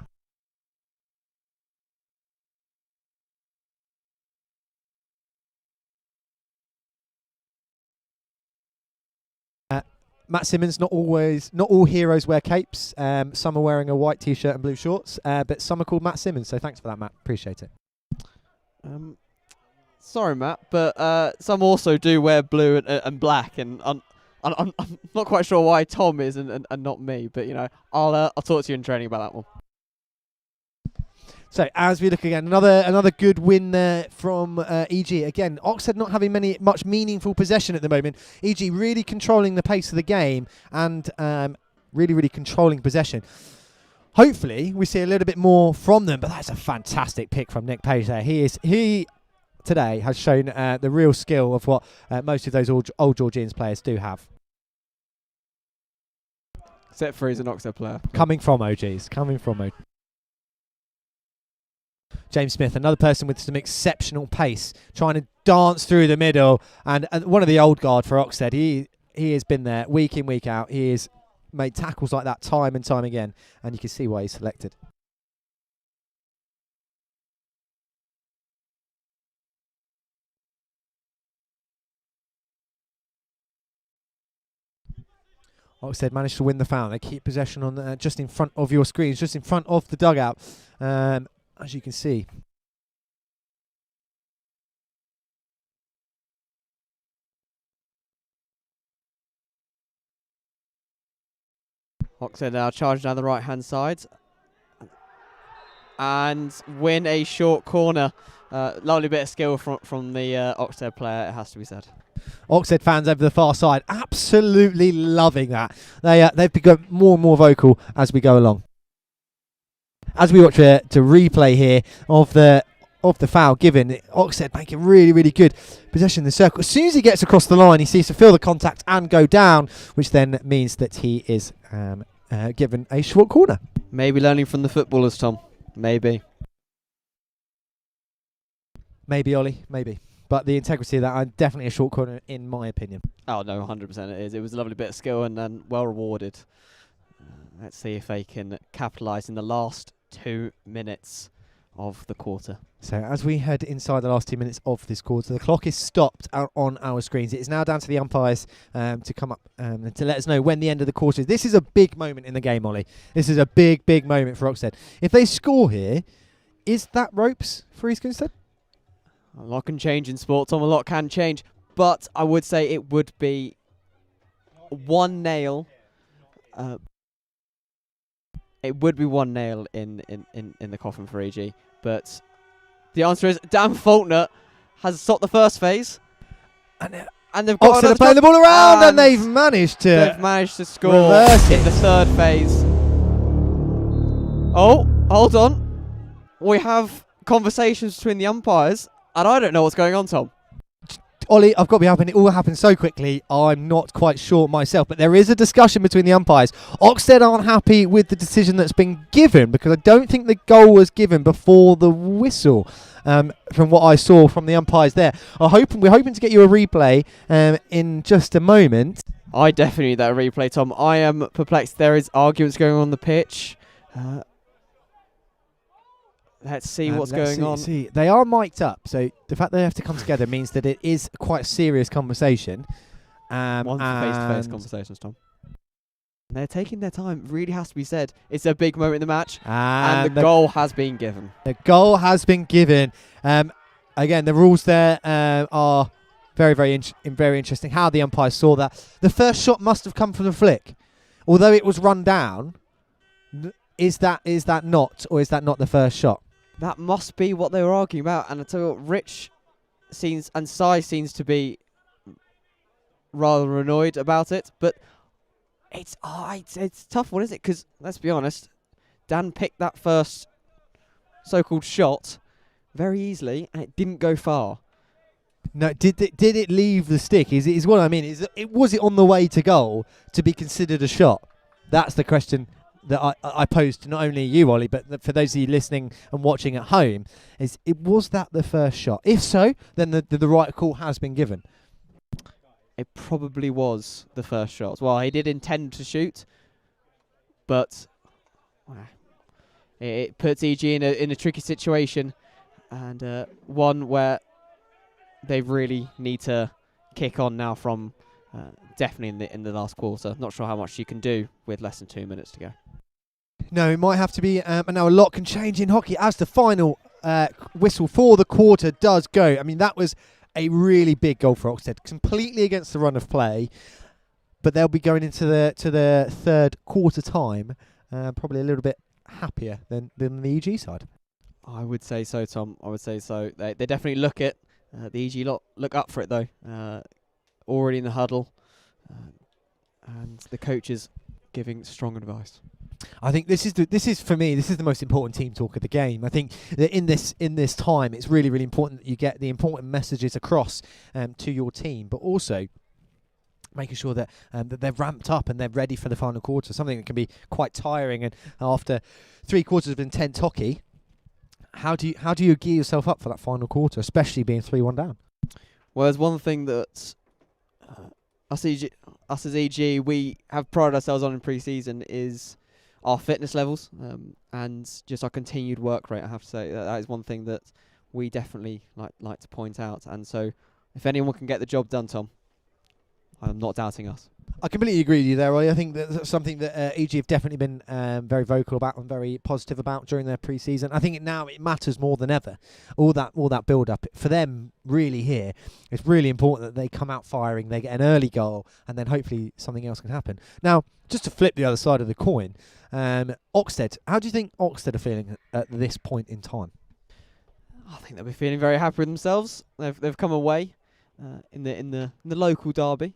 Matt Simmons, not all heroes wear capes. Some are wearing a white t-shirt and blue shorts, but some are called Matt Simmons, so thanks for that, Matt. Appreciate it. Sorry, Matt, but some also do wear blue and black, and I'm not quite sure why Tom is and not me, but you know, I'll talk to you in training about that one. So as we look again, another good win there from EG. Again, Oxted not having much meaningful possession at the moment. EG really controlling the pace of the game and really controlling possession. Hopefully we see a little bit more from them, but that's a fantastic pick from Nick Page there. He today has shown the real skill of what most of those old Georgians players do have. Except for he's an Oxted player. Coming from OGs. James Smith, another person with some exceptional pace, trying to dance through the middle, and one of the old guard for Oxted. He has been there week in, week out. He has made tackles like that time and time again, and you can see why he's selected. Oxted managed to win the foul. They keep possession on just in front of your screens, just in front of the dugout, as you can see. Oxted now charged down the right-hand side and win a short corner. Lovely bit of skill from the Oxted player, it has to be said. Oxted fans over the far side absolutely loving that. They've become more and more vocal as we go along. As we watch a replay here of the foul given, Oxted making really good possession in the circle. As soon as he gets across the line, he seems to feel the contact and go down, which then means that he is given a short corner. Maybe learning from the footballers, Tom. Maybe, Ollie, maybe. But the integrity of that, definitely a short corner in my opinion. Oh no, 100% it is. It was a lovely bit of skill and well rewarded. Let's see if they can capitalise in the last 2 minutes of the quarter. So as we head inside the last 2 minutes of this quarter, the clock is stopped out on our screens. It is now down to the umpires to come up to let us know when the end of the quarter is. This is a big moment in the game, Ollie. This is a big moment for Oxted. If they score here, is that ropes for East Grinstead? A lot can change in sport, Tom. A lot can change. But I would say it would be 1-0. It would be 1-0 in the coffin for EG. But the answer is Dan Faulkner has stopped the first phase. And they've got Oxted are playing the ball around and they've managed to score in the third phase. Oh, hold on. We have conversations between the umpires. And I don't know what's going on, Tom. Ollie, I've got to be happy. It all happened so quickly. I'm not quite sure myself. But there is a discussion between the umpires. Oxted aren't happy with the decision that's been given because I don't think the goal was given before the whistle. From what I saw from the umpires there. We're hoping to get you a replay in just a moment. I definitely need that replay, Tom. I am perplexed. There is arguments going on the pitch. Let's see what's going on. They are mic'd up, so the fact they have to come together means that it is quite a serious conversation. One face-to-face conversations, Tom. They're taking their time. Really has to be said. It's a big moment in the match, and the goal has been given. The goal has been given. Again, the rules there are very interesting. How the umpires saw that. The first shot must have come from the flick, although it was run down. Is that not, or is that not the first shot? That must be what they were arguing about. And I tell you what, Rich seems and Sai seems to be rather annoyed about it, but it's a tough one, isn't it? Because let's be honest, Dan picked that first so-called shot very easily, and it didn't go far. No, did it leave the stick? Is what I mean. Was it on the way to goal to be considered a shot? That's the question that I posed to not only you, Ollie, but for those of you listening and watching at home. Was that the first shot? If so, then the right call has been given. It probably was the first shot. Well, he did intend to shoot, but it puts EG in a tricky situation, and one where they really need to kick on now from definitely in the last quarter. Not sure how much you can do with less than 2 minutes to go. No, it might have to be, and now a lot can change in hockey as the final whistle for the quarter does go. I mean, that was a really big goal for Oxted, completely against the run of play, but they'll be going into the third quarter time probably a little bit happier than the EG side. I would say so, Tom. I would say so. They definitely look it. The EG lot look up for it though. Already in the huddle, and the coaches giving strong advice. I think this is for me the most important team talk of the game. I think that in this time it's really, really important that you get the important messages across to your team, but also making sure that they're ramped up and they're ready for the final quarter. Something that can be quite tiring, and after 3 quarters of intense hockey, how do you gear yourself up for that final quarter, especially being 3-1 down? Well, there's one thing that us as EG we have prided ourselves on in pre-season is our fitness levels and just our continued work rate. I have to say that is one thing that we definitely like to point out. And so, if anyone can get the job done, Tom, I'm not doubting us. I completely agree with you there, Ollie. I think that's something that EG have definitely been very vocal about and very positive about during their pre-season. I think now it matters more than ever. All that build-up for them really here. It's really important that they come out firing, they get an early goal, and then hopefully something else can happen. Now, just to flip the other side of the coin, Oxted. How do you think Oxted are feeling at this point in time? I think they'll be feeling very happy with themselves. They've come away in the local derby.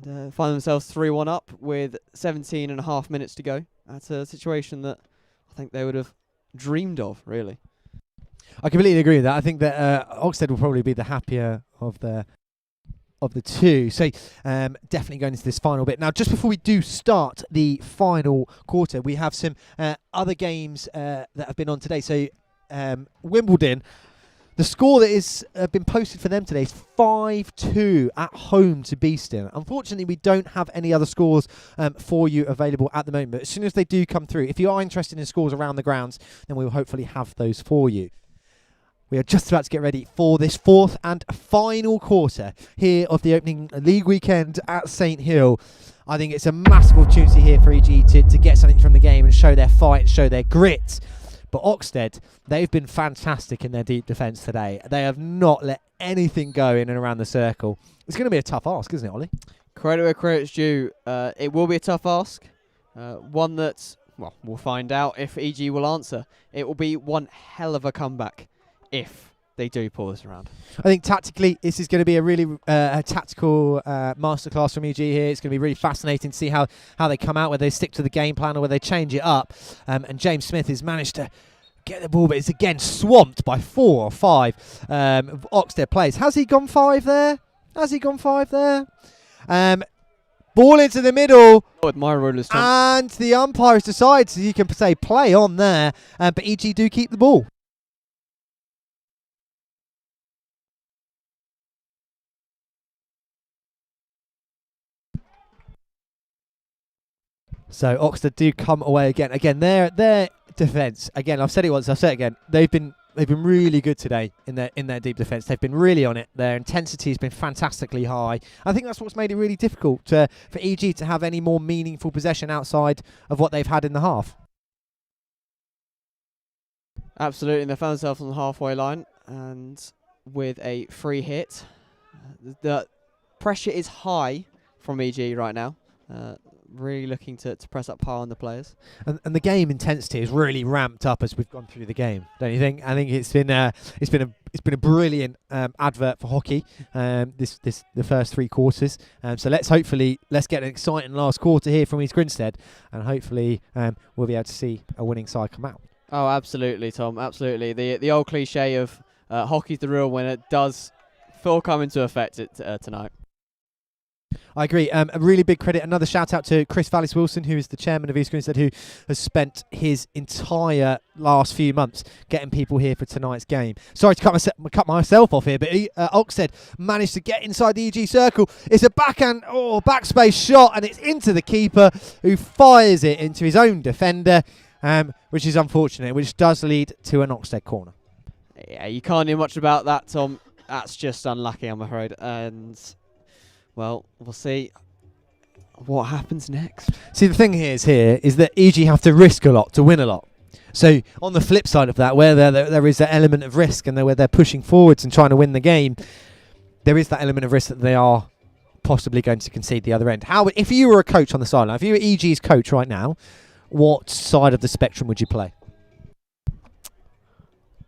And find themselves 3-1 up with 17.5 minutes to go. That's a situation that I think they would have dreamed of, really. I completely agree with that. I think that Oxted will probably be the happier of the two. So definitely going into this final bit. Now, just before we do start the final quarter, we have some other games that have been on today. So Wimbledon, the score that is been posted for them today is 5-2 at home to Beeston. Unfortunately, we don't have any other scores for you available at the moment. But as soon as they do come through, if you are interested in scores around the grounds, then we will hopefully have those for you. We are just about to get ready for this fourth and final quarter here of the opening league weekend at St Hill. I think it's a massive opportunity here for EG to get something from the game and show their fight, show their grit. But Oxted, they've been fantastic in their deep defence today. They have not let anything go in and around the circle. It's going to be a tough ask, isn't it, Ollie? Credit where credit's due. It will be a tough ask. One that, well, we'll find out if EG will answer. It will be one hell of a comeback if they do pull this around. I think tactically, this is going to be a really tactical masterclass from EG here. It's going to be really fascinating to see how they come out, whether they stick to the game plan or whether they change it up. And James Smith has managed to get the ball, but it's again swamped by 4 or 5 Oxted players. Has he gone 5 there? Ball into the middle. With my rulers, Tom. And the umpires decides he can say play on there, but EG do keep the ball. So Oxted do come away again. Again, their defence. Again, I've said it once. I'll say it again. They've been really good today in their deep defence. They've been really on it. Their intensity has been fantastically high. I think that's what's made it really difficult for EG to have any more meaningful possession outside of what they've had in the half. Absolutely, and they found themselves on the halfway line, and with a free hit, the pressure is high from EG right now. really looking to press up high on the players. And the game intensity has really ramped up as we've gone through the game, don't you think? I think it's been a brilliant advert for hockey. The first 3 quarters. So let's get an exciting last quarter here from East Grinstead, and hopefully we'll be able to see a winning side come out. Oh, absolutely, Tom. Absolutely. The old cliche of hockey's the real winner does full come into effect tonight. I agree. A really big credit, another shout out to Chris Vallis-Wilson, who is the chairman of East Grinstead, who has spent his entire last few months getting people here for tonight's game. Sorry to cut myself off here, but Oxted managed to get inside the EG circle. It's a backspace shot, and it's into the keeper, who fires it into his own defender, which is unfortunate, which does lead to an Oxted corner. Yeah, you can't do much about that, Tom. That's just unlucky, I'm afraid. And well, we'll see what happens next. See, the thing here is that EG have to risk a lot to win a lot. So on the flip side of that, where there is an element of risk and where they're pushing forwards and trying to win the game, there is that element of risk that they are possibly going to concede the other end. How, if you were a coach on the sideline, if you were EG's coach right now, what side of the spectrum would you play?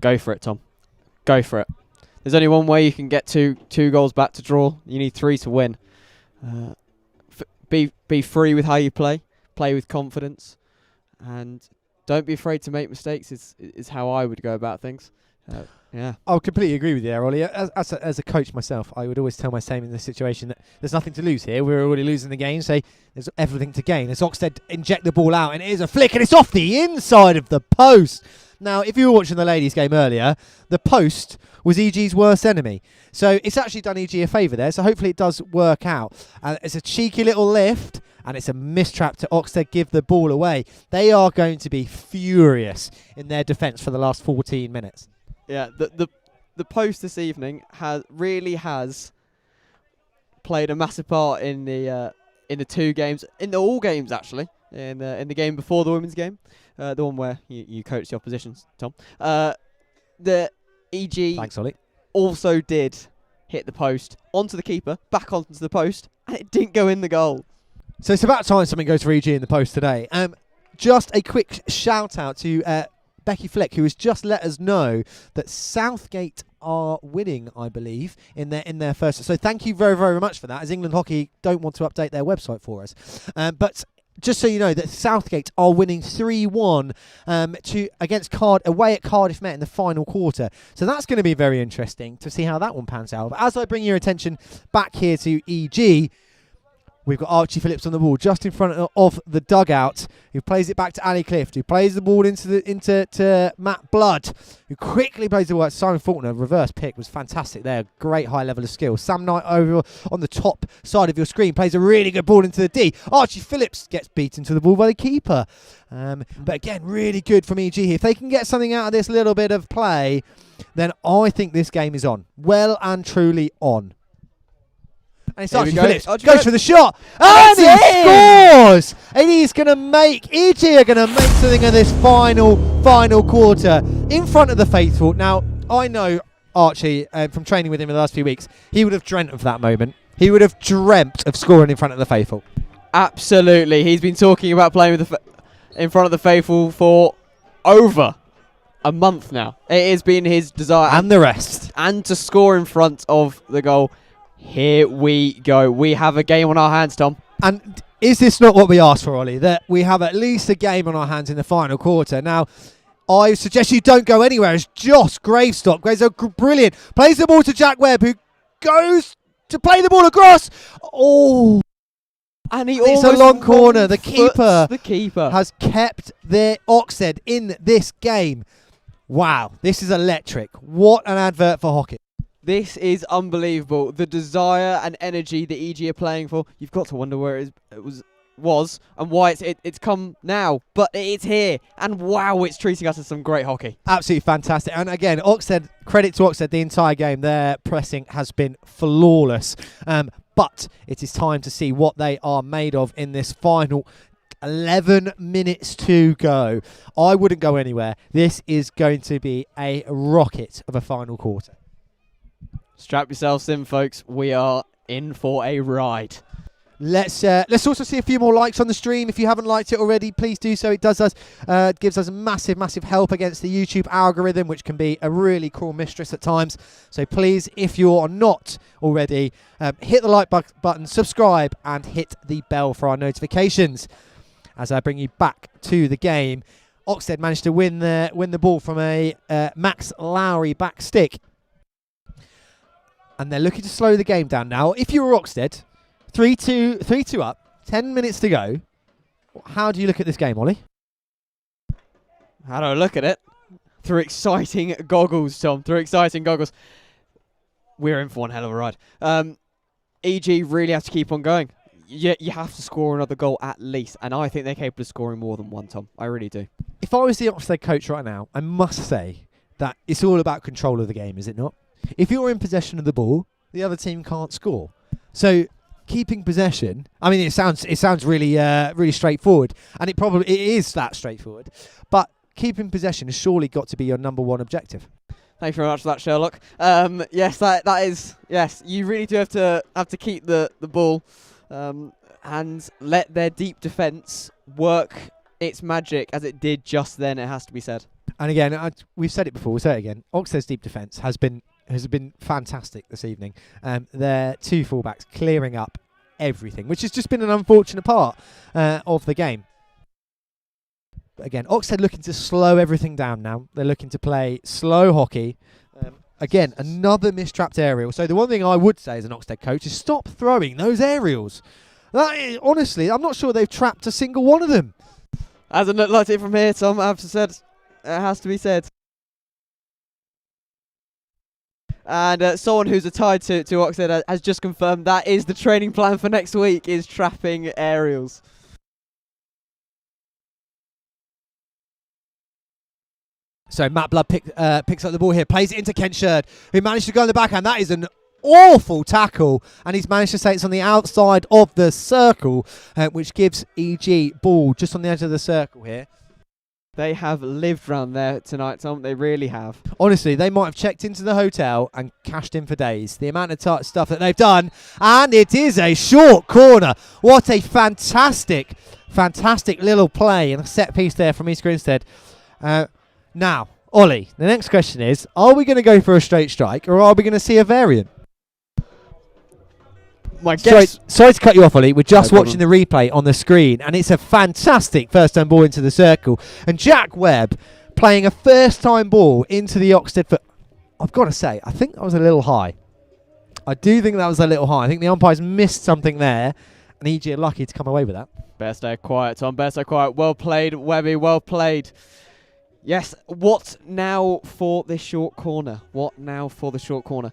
Go for it, Tom. Go for it. There's only one way you can get two goals back to draw. You need 3 to win. Be free with how you play. Play with confidence, and don't be afraid to make mistakes. Is how I would go about things. Yeah, I completely agree with you there, Ollie. As a coach myself, I would always tell my team in this situation that there's nothing to lose here. We're already losing the game, so there's everything to gain. As Oxted inject the ball out, and it is a flick, and it's off the inside of the post. Now, if you were watching the ladies' game earlier, the post was EG's worst enemy. So it's actually done EG a favour there, so hopefully it does work out. It's a cheeky little lift, and it's a mistrap to Oxted give the ball away. They are going to be furious in their defence for the last 14 minutes. Yeah, the post this evening has played a massive part in the 2 games, in all games actually, in the game before the women's game, the one where you coach the oppositions, Tom. The EG Thanks, Ollie. Also did hit the post onto the keeper, back onto the post, and it didn't go in the goal. So it's about time something goes for EG in the post today. Just a quick shout out to Becky Flick, who has just let us know that Southgate are winning, I believe, in their first. So thank you very, very much for that, as England Hockey don't want to update their website for us. But just so you know, that Southgate are winning 3-1 away at Cardiff Met in the final quarter. So that's going to be very interesting to see how that one pans out. But as I bring your attention back here to EG, we've got Archie Phillips on the ball just in front of the dugout, who plays it back to Ali Clift, who plays the ball into Matt Blood, who quickly plays the work. Simon Faulkner, reverse pick, was fantastic there. Great high level of skill. Sam Knight over on the top side of your screen plays a really good ball into the D. Archie Phillips gets beaten to the ball by the keeper. But again, really good from EG here. If they can get something out of this little bit of play, then I think this game is on. Well and truly on. And it's Archie Phillips. Goes for the shot. And he scores! And he's going to make, EG are going to make something of this final quarter in front of the faithful. Now, I know Archie, from training with him in the last few weeks, he would have dreamt of that moment. He would have dreamt of scoring in front of the faithful. Absolutely. He's been talking about playing with in front of the faithful for over a month now. It has been his desire. And the rest. And to score in front of the goal. Here we go. We have a game on our hands, Tom. And is this not what we asked for, Ollie? That we have at least a game on our hands in the final quarter. Now, I suggest you don't go anywhere as Josh Gravestock. Brilliant. Plays the ball to Jack Webb, who goes to play the ball across. Oh. And it's a long corner. The keeper has kept their Oxted in this game. Wow. This is electric. What an advert for hockey. This is unbelievable. The desire and energy that EG are playing for. You've got to wonder where it was and why it's come now. But it's here. And wow, it's treating us to some great hockey. Absolutely fantastic. And again, Oxted, credit to Oxted the entire game. Their pressing has been flawless. But it is time to see what they are made of in this final 11 minutes to go. I wouldn't go anywhere. This is going to be a rocket of a final quarter. Strap yourselves in, folks. We are in for a ride. Let's also see a few more likes on the stream. If you haven't liked it already, please do so. It does us gives us massive help against the YouTube algorithm, which can be a really cruel mistress at times. So please, if you're not already, hit the like button, subscribe, and hit the bell for our notifications. As I bring you back to the game, Oxted managed to win the ball from a Max Lowry back stick, and they're looking to slow the game down now. If you were Oxted, 3-2 up, 10 minutes to go. How do you look at this game, Ollie? How do I look at it? Through exciting goggles, Tom. Through exciting goggles. We're in for one hell of a ride. EG really have to keep on going. You have to score another goal at least, and I think they're capable of scoring more than one, Tom. I really do. If I was the Oxted coach right now, I must say that it's all about control of the game, is it not? If you're in possession of the ball, the other team can't score. So keeping possession, I mean, it sounds really really straightforward, and it is that straightforward. But keeping possession has surely got to be your number one objective. Thank you very much for that, Sherlock. Yes, that is yes. You really do have to keep the ball and let their deep defence work its magic as it did just then. It has to be said. And again, we've said it before. We'll say it again. Oxted's deep defence has been fantastic this evening. Their two fullbacks clearing up everything, which has just been an unfortunate part of the game. But again, Oxted looking to slow everything down now. They're looking to play slow hockey. Again, another mistrapped aerial. So the one thing I would say as an Oxted coach is stop throwing those aerials. Honestly, I'm not sure they've trapped a single one of them. Hasn't looked like it from here, Tom. I have to said, it has to be said. And someone who's tied to Oxted has just confirmed that is the training plan for next week, is trapping aerials. So Matt Blood picks up the ball here, plays it into Kent Sherd, who managed to go in the backhand. That is an awful tackle, and he's managed to say it's on the outside of the circle, which gives EG ball just on the edge of the circle here. They have lived round there tonight, Tom. They really have. Honestly, they might have checked into the hotel and cashed in for days. The amount of stuff that they've done, and it is a short corner. What a fantastic little play and a set piece there from East Grinstead. Now, Ollie, the next question is, are we going to go for a straight strike or are we going to see a variant? My guess. Sorry to cut you off, Ollie. We're just watching the replay on the screen, and it's a fantastic first-time ball into the circle. And Jack Webb playing a first-time ball into the Oxted foot. I've got to say, I think that was a little high. I do think that was a little high. I think the umpires missed something there, and EG are lucky to come away with that. Best stay quiet, Tom. Best stay quiet. Well played, Webby. Well played. Yes, what now for this short corner? What now for the short corner?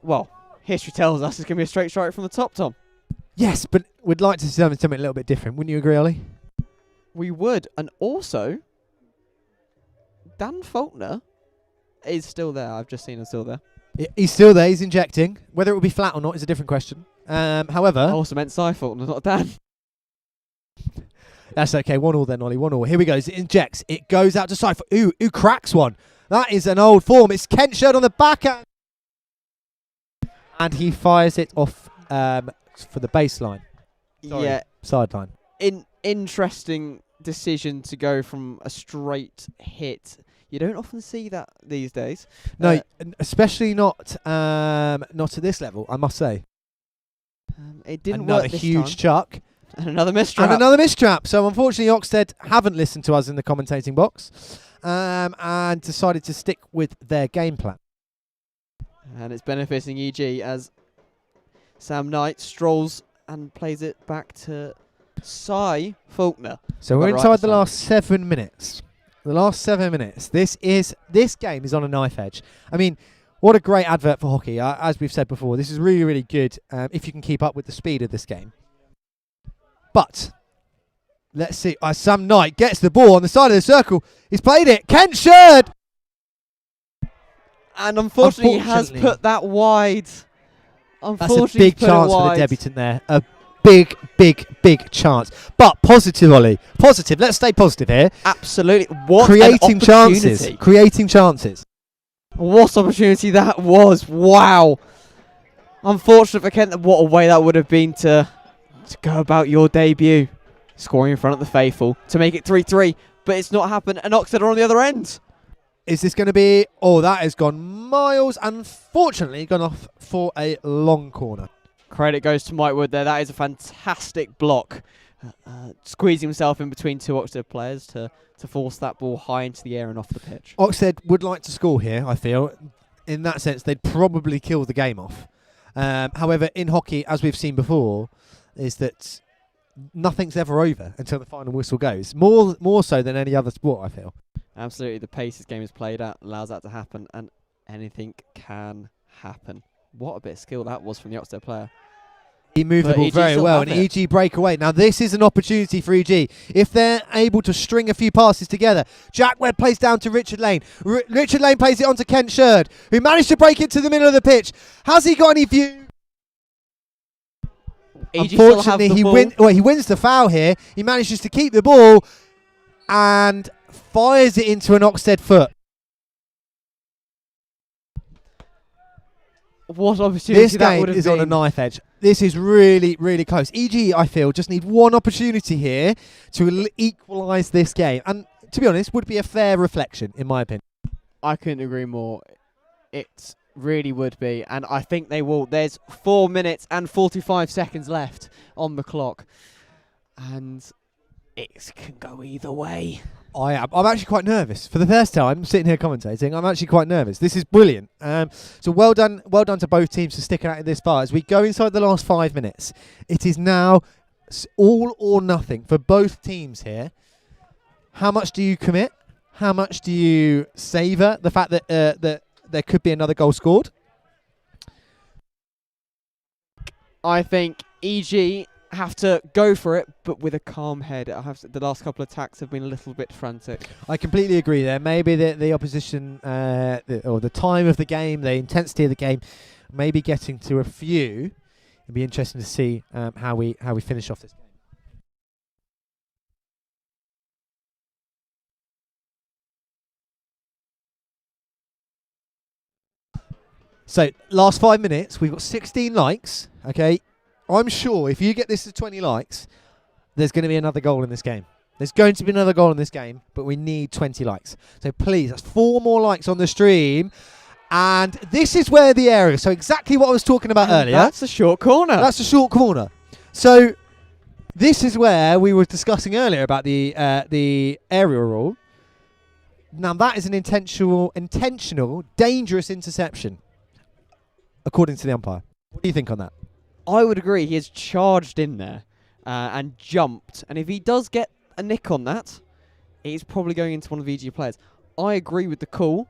Well, history tells us it's going to be a straight strike from the top, Tom. Yes, but we'd like to see something a little bit different. Wouldn't you agree, Ollie? We would. And also, Dan Faulkner is still there. I've just seen him still there. He's still there. He's injecting. Whether it will be flat or not is a different question. However... I also meant Cy Faulkner, not Dan. That's okay. 1-1 then, Ollie. 1-1. Here we go. It injects. It goes out to Cypher. Who cracks one? That is an old form. It's Kent Sherd on the backhand. And he fires it off for the baseline. Yeah. Sideline. Interesting decision to go from a straight hit. You don't often see that these days. No, especially not at this level, I must say. It didn't Another work this huge time. chuck. And another mistrap. And another mistrap. So unfortunately, Oxted haven't listened to us in the commentating box and decided to stick with their game plan. And it's benefiting EG as Sam Knight strolls and plays it back to Cy Faulkner. So we're inside the last 7 minutes. The last 7 minutes. This game is on a knife edge. I mean, what a great advert for hockey. As we've said before, this is really, really good if you can keep up with the speed of this game. But let's see. Sam Knight gets the ball on the side of the circle. He's played it. Kent Sherd! And unfortunately, he has put that wide. That's a big chance for the debutant there. A big chance. But positive, Ollie. Positive. Let's stay positive here. Absolutely. What creating chances. Creating chances. What opportunity that was. Wow. Unfortunate for Kent. What a way that would have been to to go about your debut, scoring in front of the faithful to make it 3-3, but it's not happened, and Oxted are on the other end. Is this going to be... Oh, that has gone miles. Unfortunately, gone off for a long corner. Credit goes to Mike Wood there. That is a fantastic block. Squeezing himself in between two Oxted players to force that ball high into the air and off the pitch. Oxted would like to score here, I feel. In that sense, they'd probably kill the game off. However, in hockey, as we've seen before, is that nothing's ever over until the final whistle goes. More so than any other sport, I feel. Absolutely, the pace this game is played at allows that to happen, and anything can happen. What a bit of skill that was from the Oxted player. He moved the ball very well, and EG break away. Now, this is an opportunity for EG. If they're able to string a few passes together, Jack Webb plays down to Richard Lane. Richard Lane plays it on to Kent Sherd, who managed to break it to the middle of the pitch. Has he got any view? Unfortunately, he wins the foul here. He manages to keep the ball and fires it into an Oxted foot. What opportunity this that game would have is been. on a knife edge. This is really, really close. EG, I feel, just need one opportunity here to equalise this game. And to be honest, would be a fair reflection, in my opinion. I couldn't agree more. It really would be. And I think they will. There's 4 minutes and 45 seconds left on the clock. And it can go either way. I'm actually quite nervous. For the first time sitting here commentating, I'm actually quite nervous. This is brilliant. So well done to both teams for sticking out in this far. As we go inside the last 5 minutes, it is now all or nothing for both teams here. How much do you commit? How much do you savour the fact that that there could be another goal scored? I think EG have to go for it, but with a calm head. The last couple of attacks have been a little bit frantic. I completely agree there. Maybe the opposition, or the time of the game, the intensity of the game, maybe getting to a few. It'd be interesting to see how we finish off this game. So, last 5 minutes, we've got 16 likes, okay? I'm sure if you get this to 20 likes, there's going to be another goal in this game. There's going to be another goal in this game, but we need 20 likes. So please, that's 4 more likes on the stream. And this is where the area, so exactly what I was talking about earlier. That's a short corner. That's a short corner. So this is where we were discussing earlier about the area rule. Now that is an intentional, dangerous interception, according to the umpire. What do you think on that? I would agree. He has charged in there and jumped. And if he does get a nick on that, he's probably going into one of the EG players. I agree with the call.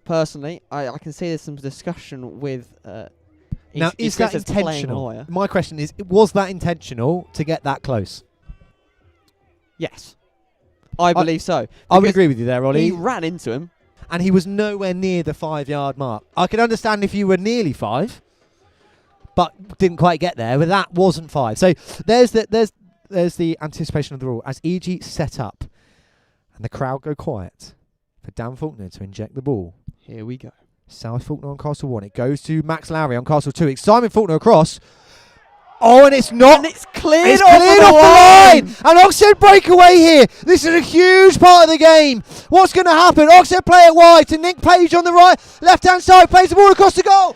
Personally, I can see there's some discussion with... now, is that intentional? My question is, was that intentional to get that close? Yes. I believe so. I would agree with you there, Ollie. He ran into him. And he was nowhere near the 5-yard mark. I could understand if you were nearly 5, but didn't quite get there. But that wasn't 5. So there's the anticipation of the rule as EG set up, and the crowd go quiet for Dan Faulkner to inject the ball. Here we go. South Faulkner on Castle 1. It goes to Max Lowry on Castle 2. It's Simon Faulkner across. Oh, and it's not. And it's cleared off the line. And Oxted break away here. This is a huge part of the game. What's going to happen? Oxted play it wide to Nick Page on the right. Left-hand side. Plays the ball across the goal.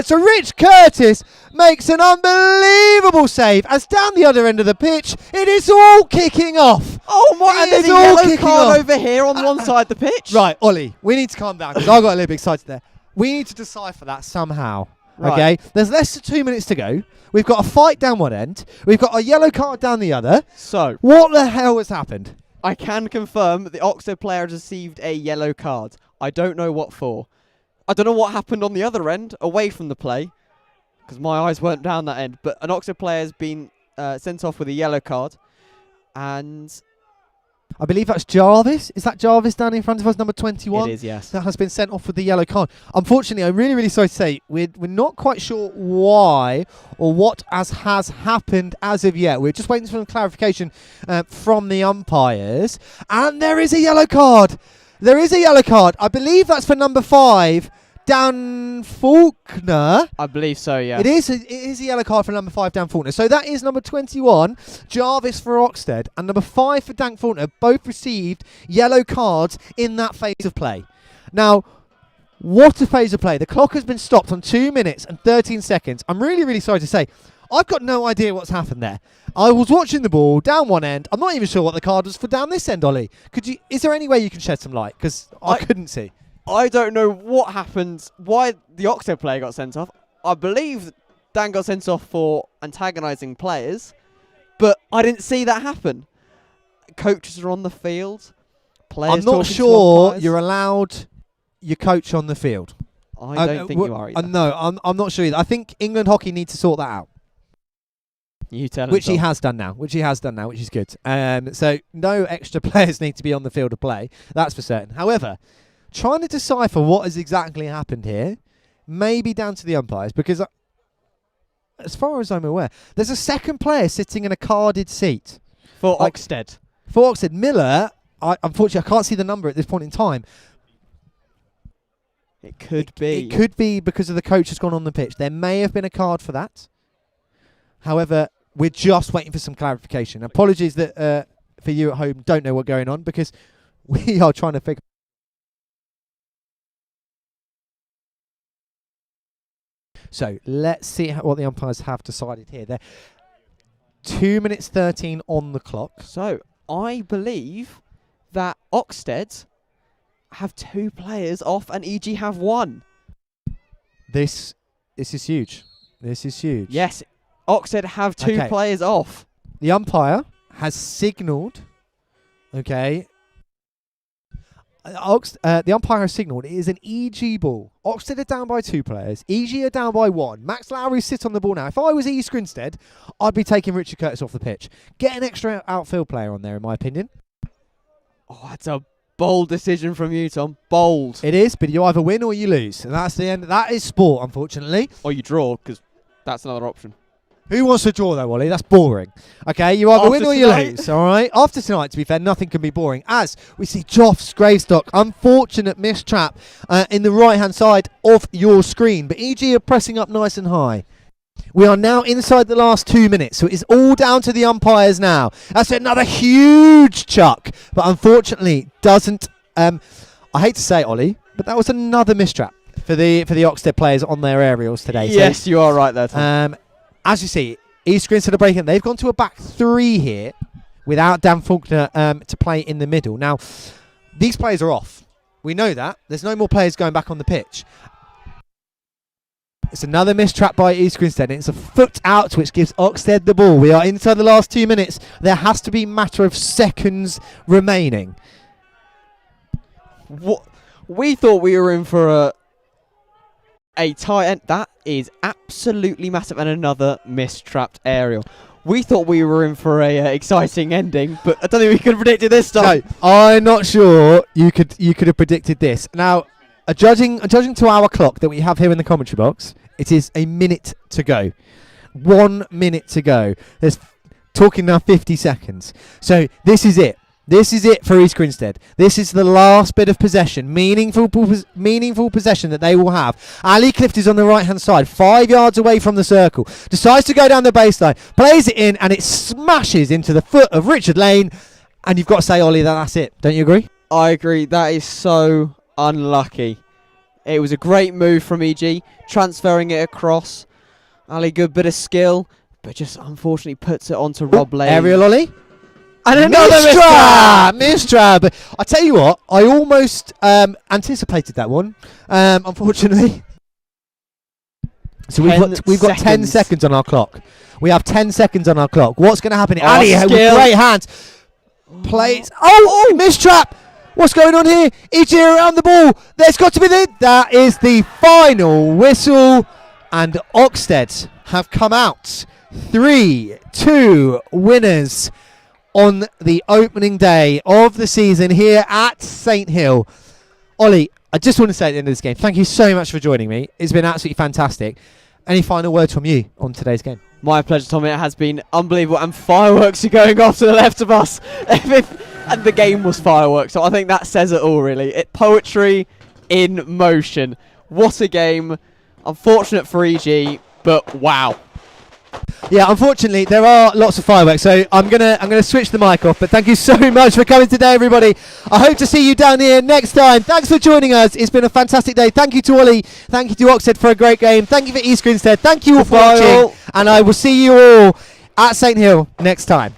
So Rich Curtis makes an unbelievable save as down the other end of the pitch, it is all kicking off. Oh my, and there's a yellow card over here on one side of the pitch. Right, Ollie, we need to calm down because I got a little bit excited there. We need to decipher that somehow. Right. Okay, there's less than 2 minutes to go. We've got a fight down one end. We've got a yellow card down the other. So, what the hell has happened? I can confirm that the Oxted player has received a yellow card. I don't know what for. I don't know what happened on the other end, away from the play, because my eyes weren't down that end. But an Oxted player has been sent off with a yellow card, and I believe that's Jarvis. Is that Jarvis down in front of us, number 21? It is, yes. That has been sent off with the yellow card. Unfortunately, I'm really, really sorry to say, we're not quite sure why or what has happened as of yet. We're just waiting for some clarification from the umpires. And there is a yellow card. There is a yellow card. I believe that's for number 5, Dan Faulkner. I believe so, yeah. It is a yellow card for number 5, Dan Faulkner. So that is number 21, Jarvis for Oxted, and number 5 for Dan Faulkner. Both received yellow cards in that phase of play. Now, what a phase of play. The clock has been stopped on 2 minutes and 13 seconds. I'm really, really sorry to say, I've got no idea what's happened there. I was watching the ball down one end. I'm not even sure what the card was for down this end, Ollie. Is there any way you can shed some light? Because I couldn't see. I don't know what happened, why the Oxted player got sent off. I believe Dan got sent off for antagonising players, but I didn't see that happen. Coaches are on the field. Players I'm not sure you're allowed your coach on the field. I don't think you are either. No, I'm not sure either. I think England Hockey need to sort that out. You tell him. Which he has done now, which is good. So no extra players need to be on the field of play. That's for certain. However, trying to decipher what has exactly happened here may be down to the umpires, because as far as I'm aware, there's a second player sitting in a carded seat. For Oxted. For Oxted. Miller, unfortunately, I can't see the number at this point in time. It could be. It could be because of the coach has gone on the pitch. There may have been a card for that. However, we're just waiting for some clarification. Apologies that for you at home don't know what's going on, because we are trying to figure. So let's see what the umpires have decided here. They're 2 minutes 13 on the clock. So I believe that Oxted have 2 players off and EG have 1. This is huge. This is huge. Yes, Oxted have 2 players off. The umpire has signalled. Okay. The umpire has signalled it is an EG ball. Oxted are down by 2 players. EG are down by 1. Max Lowry sits on the ball now. If I was East Grinstead, I'd be taking Richard Curtis off the pitch. Get an extra outfield player on there, in my opinion. Oh, that's a bold decision from you, Tom. Bold. It is, but you either win or you lose. And that's the end. That is sport, unfortunately. Or you draw, because that's another option. Who wants to draw, though, Wally? That's boring. Okay, you either win or you lose, all right? After tonight, to be fair, nothing can be boring. As we see Joff's Gravestock, unfortunate mistrap in the right-hand side of your screen. But EG are pressing up nice and high. We are now inside the last 2 minutes, so it is all down to the umpires now. That's another huge chuck, but unfortunately doesn't... I hate to say it, Ollie, but that was another mistrap for the Oxted players on their aerials today. Yes, so, you are right there, Tom. As you see, East Grinstead are breaking. They've gone to a back 3 here without Dan Faulkner to play in the middle. Now, these players are off. We know that. There's no more players going back on the pitch. It's another mistrap by East Grinstead. It's a foot out, which gives Oxted the ball. We are inside the last 2 minutes. There has to be a matter of seconds remaining. What? We thought we were in for a tight end. That is absolutely massive, and another mistrapped aerial. We thought we were in for a exciting ending, but I don't think we could have predicted this time. No, I'm not sure you could have predicted this. Now, judging to our clock that we have here in the commentary box, it is a minute to go. 1 minute to go. There's talking now 50 seconds. So this is it. This is it for East Grinstead. This is the last bit of possession, meaningful possession that they will have. Ali Clift is on the right-hand side, 5 yards away from the circle. Decides to go down the baseline, plays it in, and it smashes into the foot of Richard Lane. And you've got to say, Ollie, that's it. Don't you agree? I agree. That is so unlucky. It was a great move from EG, transferring it across. Ali, good bit of skill, but just unfortunately puts it onto Rob Lane. Aerial Ollie. And another mistrap. But I tell you what, I almost anticipated that one. Unfortunately, so we've got 10 seconds on our clock. We have 10 seconds on our clock. What's going to happen? Ali with great hands plays. Oh, mistrap! What's going on here? EG around the ball. There's got to be that is the final whistle, and Oxted have come out 3-2 winners on the opening day of the season here at St Hill. Ollie, I just want to say at the end of this game, thank you so much for joining me. It's been absolutely fantastic. Any final words from you on today's game? My pleasure, Tommy. It has been unbelievable, and fireworks are going off to the left of us. And the game was fireworks, so I think that says it all, really. Poetry in motion. What a game. Unfortunate for EG, but wow. Yeah, unfortunately, there are lots of fireworks, so I'm gonna switch the mic off. But thank you so much for coming today, everybody. I hope to see you down here next time. Thanks for joining us. It's been a fantastic day. Thank you to Ollie. Thank you to Oxted for a great game. Thank you for East Grinstead. Thank you all for Goodbye, watching, all. and I will see you all at St Hill next time.